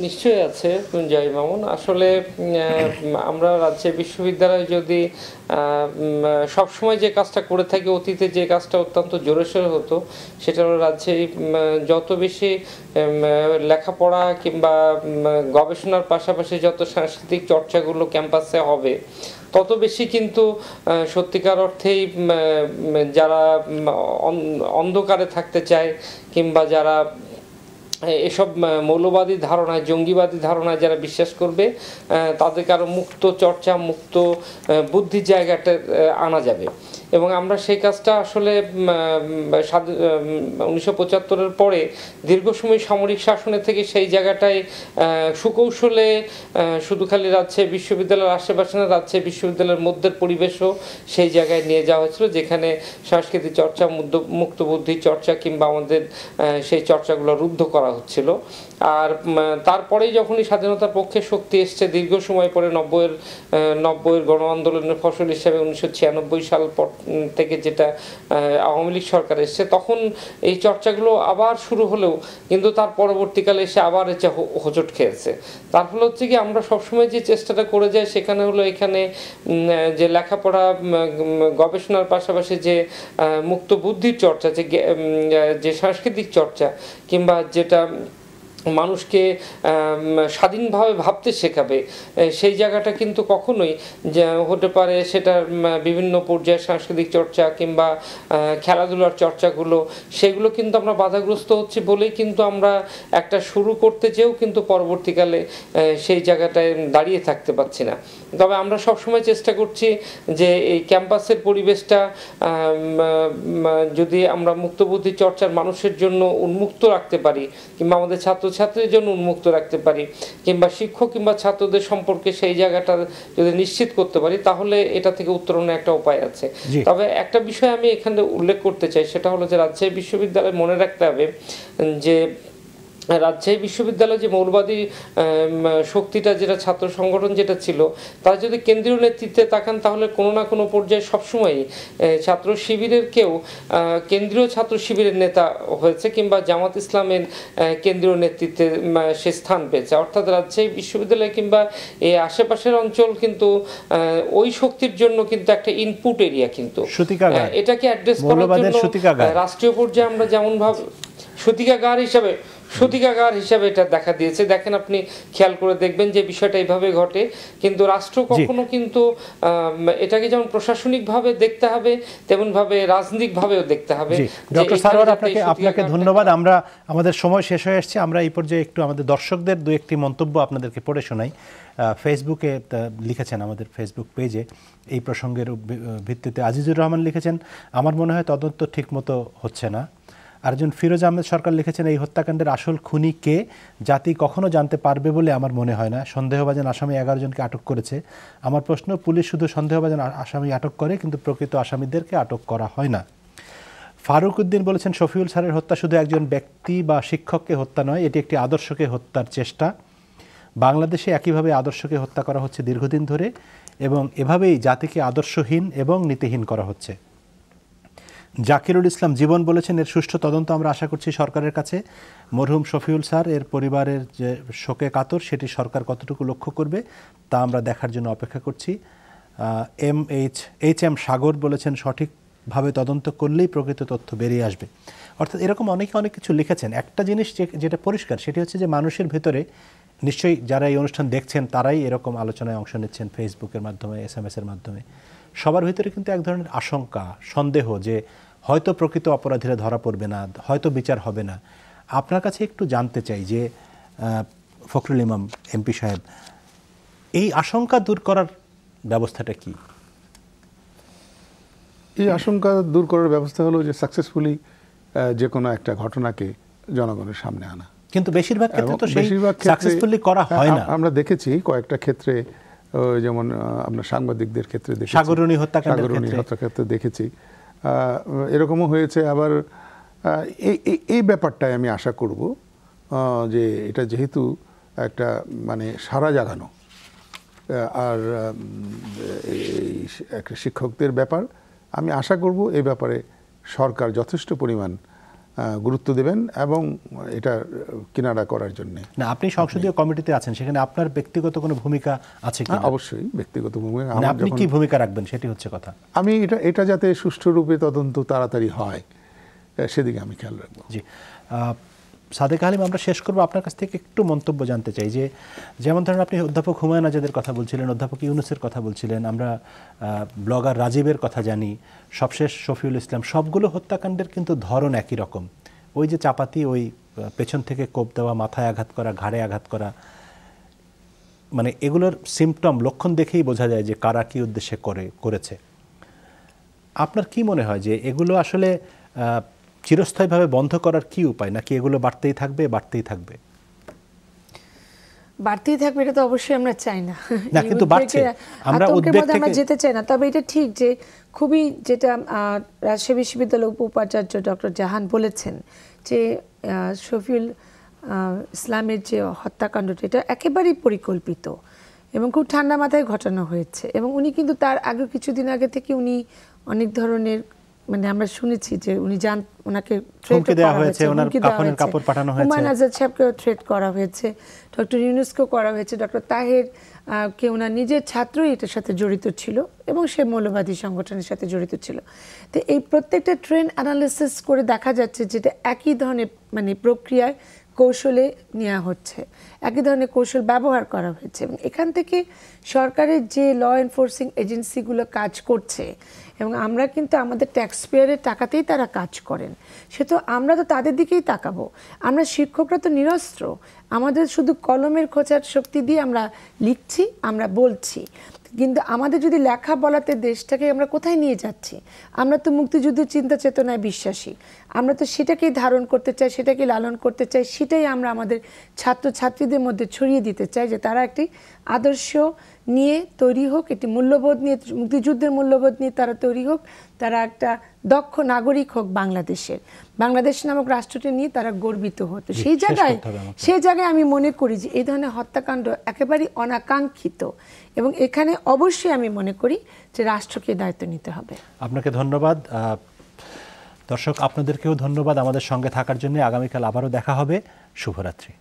নিশ্চয়ই আছে জয় মামুন। আসলে আমরা রাজশাহী বিশ্ববিদ্যালয় যদি সবসময় যে কাজটা করে থাকি, অতীতে যে কাজটা অত্যন্ত জোরেশোরে হতো, সেটা হলো রাজশাহী যত বেশি লেখাপড়া কিংবা গবেষণার পাশাপাশি যত সাংস্কৃতিক চর্চাগুলো ক্যাম্পাসে হবে, তত বেশি কিন্তু সত্যিকার অর্থেই যারা অন্ধকারে থাকতে চায় কিংবা যারা এসব মৌলবাদী ধারণায়, জঙ্গিবাদী ধারণায় যারা বিশ্বাস করবে, তাদেরকে আরও মুক্ত চর্চা, মুক্ত বুদ্ধির জায়গাটা আনা যাবে। এবং আমরা সেই কাজটা আসলে 1975-এর পরে দীর্ঘ সময় সামরিক শাসনের থেকে সেই জায়গাটায় সুকৌশলে শুধু খালি রাজশাহী বিশ্ববিদ্যালয়ের আশেপাশে না, রাজশাহী বিশ্ববিদ্যালয়ের মধ্যের পরিবেশও সেই জায়গায় নিয়ে যাওয়া হয়েছিল, যেখানে সাংস্কৃতিক চর্চা, মুক্ত বুদ্ধির চর্চা কিংবা আমাদের সেই চর্চাগুলো রুদ্ধ করা হচ্ছিল। আর তারপরেই যখনই স্বাধীনতার পক্ষে শক্তি এসছে দীর্ঘ সময় পরে, 90-এর গণ আন্দোলনের ফসল হিসেবে 1996 সাল থেকে যেটা আওয়ামী লীগ সরকার এসছে, তখন এই চর্চাগুলো আবার শুরু হলেও কিন্তু তার পরবর্তীকালে এসে আবার এসে হোঁচট খেয়েছে। তার ফলে হচ্ছে কি, আমরা সবসময় যে চেষ্টাটা করে যাই সেখানে হলো এখানে যে লেখাপড়া, গবেষণার পাশাপাশি যে মুক্ত বুদ্ধির চর্চা, যে সাংস্কৃতিক চর্চা কিংবা যেটা মানুষকে স্বাধীনভাবে ভাবতে শেখাবে, সেই জায়গাটা কিন্তু কখনোই হতে পারে সেটার বিভিন্ন পর্যায়ে সাংস্কৃতিক চর্চা কিংবা খেলাধুলার চর্চাগুলো, সেগুলো কিন্তু আমরা বাধাগ্রস্ত হচ্ছি বলেই কিন্তু আমরা একটা শুরু করতে চেয়েও কিন্তু পরবর্তীকালে সেই জায়গাটায় দাঁড়িয়ে থাকতে পারছি না। তবে আমরা সবসময় চেষ্টা করছি যে এই ক্যাম্পাসের পরিবেশটা যদি আমরা মুক্তবুদ্ধি চর্চার মানুষের জন্য উন্মুক্ত রাখতে পারি, কিংবা আমাদের ছাত্রছাত্রীর জন্য উন্মুক্ত রাখতে পারি, কিংবা শিক্ষক কিংবা ছাত্রদের সম্পর্কে সেই জায়গাটা যদি নিশ্চিত করতে পারি, তাহলে এটা থেকে উত্তরণের একটা উপায় আছে। তবে একটা বিষয় আমি এখানে উল্লেখ করতে চাই, সেটা হলো যে রাজশাহী বিশ্ববিদ্যালয় মনে রাখতে হবে যে রাজশাহী বিশ্ববিদ্যালয়ে যে মৌলবাদী শক্তিটা, যেটা ছাত্র সংগঠন যেটা ছিল, তারা যদি কেন্দ্রীয় নেতৃত্বে তাকান তাহলে কোনো না কোনো পর্যায়ে সবসময়ই ছাত্র শিবিরের কেউ কেন্দ্রীয় ছাত্র শিবিরের নেতা হয়েছে, কিংবা জামাত ইসলামের কেন্দ্রীয় নেতৃত্বে সে স্থান পেয়েছে। অর্থাৎ রাজশাহী বিশ্ববিদ্যালয় কিংবা এই আশেপাশের অঞ্চল কিন্তু ওই শক্তির জন্য কিন্তু একটা ইনপুট এরিয়া, কিন্তু এটাকে অ্যাড্রেস করার জন্য রাষ্ট্রীয় পর্যায়ে আমরা যেমন ভাবে সূতিকাগার হিসাবে এটা দেখা দিয়েছে। দেখেন, আপনি খেয়াল করে দেখবেন যে বিষয়টা এইভাবে ঘটে, কিন্তু রাষ্ট্র কখনো কিন্তু এটাকে যেমন প্রশাসনিকভাবে দেখতে হবে তেমন ভাবে রাজনৈতিকভাবে দেখতে হবে। ডক্টর সারোয়ার, আপনাকে ধন্যবাদ। আমরা আমাদের সময় শেষ হয়ে এসেছে। আমরা এই পর্যায়ে একটু আমাদের দর্শকদের দু একটি মন্তব্য আপনাদেরকে পড়ে শোনাই। ফেসবুকে লিখেছেন, আমাদের ফেসবুক পেজে এই প্রসঙ্গের ভিত্তিতে আজিজুর রহমান লিখেছেন, আমার মনে হয় তদন্ত ঠিকমতো হচ্ছে না। আরেকজন ফিরোজ আহমেদ সরকার লিখেছেন, এই হত্যাকাণ্ডের আসল খুনি কে জাতি কখনো জানতে পারবে বলে আমার মনে হয় না। সন্দেহভাজন আসামি 11 জনকে আটক করেছে। আমার প্রশ্ন, পুলিশ শুধু সন্দেহভাজন আসামি আটক করে, কিন্তু প্রকৃত আসামিদেরকে আটক করা হয় না। ফারুক উদ্দিন বলেছেন, শফিউল স্যারের হত্যা শুধু একজন ব্যক্তি বা শিক্ষককে হত্যা নয়, এটি একটি আদর্শকে হত্যার চেষ্টা। বাংলাদেশে একইভাবে আদর্শকে হত্যা করা হচ্ছে দীর্ঘদিন ধরে, এবং এভাবেই জাতিকে আদর্শহীন এবং নীতিহীন করা হচ্ছে। জাকিরুল ইসলাম জীবন বলেছেন, এর সুষ্ঠু তদন্ত আমরা আশা করছি সরকারের কাছে। মরহুম শফিউল স্যার এর পরিবারের যে শোকে কাতর, সেটি সরকার কতটুকু লক্ষ্য করবে তা আমরা দেখার জন্য অপেক্ষা করছি। এইচ এম সাগর বলেছেন, সঠিকভাবে তদন্ত করলেই প্রকৃত তথ্য বেরিয়ে আসবে। অর্থাৎ এরকম অনেকে অনেক কিছু লিখেছেন। একটা জিনিস যেটা পরিষ্কার, সেটি হচ্ছে যে মানুষের ভেতরে নিশ্চয়ই যারা এই অনুষ্ঠান দেখছেন তারাই এরকম আলোচনায় অংশ নিচ্ছেন ফেসবুকের মাধ্যমে, SMS-এর মাধ্যমে। সবার ভিতরে কিন্তু এক ধরনের আশঙ্কা, সন্দেহ যে হয়তো প্রকৃত অপরাধীরা ধরা পড়বে না, হয়তো বিচার হবে না। আপনার কাছে একটু জানতে চাই যে ফখরুল ইমাম MP সাহেব, এই আশঙ্কা দূর করার ব্যবস্থাটা কি? এই আশঙ্কা দূর করার ব্যবস্থা হলো যে সাকসেসফুলি যে কোনো একটা ঘটনাকে জনগণের সামনে আনা। কিন্তু বেশিরভাগ ক্ষেত্রে তো সেই সাকসেসফুলি করা হয় না। আমরা দেখেছি কয়েকটা ক্ষেত্রে, যেমন আমরা সাংবাদিকদের ক্ষেত্রে দেখেছি, সাগররণী হত্যাকাণ্ডের ক্ষেত্রে দেখেছি, এরকমও হয়েছে। আবার এই ব্যাপারটাই আমি আশা করব যে এটা যেহেতু একটা মানে সারা জাগানো আর একটা শিক্ষকদের ব্যাপার, আমি আশা করব এই ব্যাপারে সরকার যথেষ্ট পরিমাণ গুরুত্ব দেবেন এবং এটা কিনারা করার জন্য। না, আপনি সংসদীয় কমিটিতে আছেন, সেখানে আপনার ব্যক্তিগত কোনো ভূমিকা আছে কি? অবশ্যই ব্যক্তিগত ভূমিকা। আপনি কি ভূমিকা রাখবেন সেটি হচ্ছে কথা। আমি এটা যাতে সুষ্ঠুরূপে তদন্ত তাড়াতাড়ি হয় সেদিকে আমি খেয়াল রাখবো। জি, সাদেক হালিম, আমরা শেষ করবো। আপনার কাছ থেকে একটু মন্তব্য জানতে চাই যে, যেমন ধরেন আপনি অধ্যাপক হুমায়ুন আজাদের কথা বলছিলেন, অধ্যাপক ইউনুসের কথা বলছিলেন, আমরা ব্লগার রাজীবের কথা জানি, সবশেষ শফিউল ইসলাম, সবগুলো হত্যাকাণ্ডের কিন্তু ধরন একই রকম। ওই যে চাপাতি, ওই পেছন থেকে কোপ দেওয়া, মাথায় আঘাত করা, ঘাড়ে আঘাত করা, মানে এগুলোর সিমটম, লক্ষণ দেখেই বোঝা যায় যে কারা কী উদ্দেশ্যে করেছে। আপনার কি মনে হয় যে এগুলো আসলে চিরস্থায়ীভাবে বন্ধ করার কি উপায়, নাকি এগুলো বাড়তেই থাকবে? বাড়তেই থাকবে এটা তো অবশ্যই আমরা চাই না, কিন্তু বাড়ছে, আমরা উদ্বেগ থেকে আমরা যেতে চাই না। তবে এটা ঠিক যে খুবই, যেটা রাজশাহী বিশ্ববিদ্যালয়ের উপাচার্য ডক্টর জাহান বলেছেন যে শফিউল ইসলামের যে হত্যাকাণ্ডটা, এটা একেবারেই পরিকল্পিত এবং খুব ঠান্ডা মাথায় ঘটানো হয়েছে। এবং উনি কিন্তু তার আগে কিছুদিন আগে থেকে উনি অনেক ধরনের, মানে আমরা শুনেছি যে উনি ওনাকে থ্রেট করা হয়েছে, হুমায়ুন আজাদ সাহেবকেও থ্রেট করা হয়েছে, ডক্টর ইউনুসকেও করা হয়েছে, ডক্টর তাহের কে ওনার নিজের ছাত্রই এটার সাথে জড়িত ছিল এবং সে মৌলবাদী সংগঠনের সাথে জড়িত ছিল। তো এই প্রত্যেকটা ট্রেন্ড অ্যানালিসিস করে দেখা যাচ্ছে যেটা একই ধরনের মানে প্রক্রিয়ায় কৌশলে নেওয়া হচ্ছে, একই ধরনের কৌশল ব্যবহার করা হয়েছে। এবং এখান থেকে সরকারের যে ল এনফোর্সিং এজেন্সিগুলো কাজ করছে, এবং আমরা কিন্তু আমাদের ট্যাক্স পেয়ারের টাকাতেই তারা কাজ করেন, সে তো আমরা তো তাদের দিকেই তাকাবো। আমরা শিক্ষকরা তো নিরস্ত্র, আমাদের শুধু কলমের খোঁচার শক্তি দিয়ে আমরা লিখছি, আমরা বলছি, কিন্তু আমাদের যদি লেখা বলাতে দেশটাকে আমরা কোথায় নিয়ে যাচ্ছি? আমরা তো মুক্তিযুদ্ধের চিন্তা চেতনায় বিশ্বাসী, আমরা তো সেটাকেই ধারণ করতে চাই, সেটাকে লালন করতে চাই, সেটাই আমরা আমাদের ছাত্রছাত্রীদের মধ্যে ছড়িয়ে দিতে চাই, যে তারা একটি আদর্শ নিয়ে তৈরি হোক, একটি মূল্যবোধ নিয়ে, মুক্তিযুদ্ধের মূল্যবোধ নিয়ে তারা তৈরি হোক, তারা একটা দক্ষ নাগরিক হোক বাংলাদেশের, বাংলাদেশ নামক রাষ্ট্রটি নিয়ে তারা গর্বিত হতো। সেই জায়গায় আমি মনে করি যে এই ধরনের হত্যাকাণ্ড একেবারেই অনাকাঙ্ক্ষিত, এবং এখানে অবশ্যই আমি মনে করি যে রাষ্ট্রকে দায়িত্ব নিতে হবে। আপনাকে ধন্যবাদ। দর্শক, আপনাদেরকেও ধন্যবাদ আমাদের সঙ্গে থাকার জন্য। আগামীকাল আবারও দেখা হবে। শুভরাত্রি।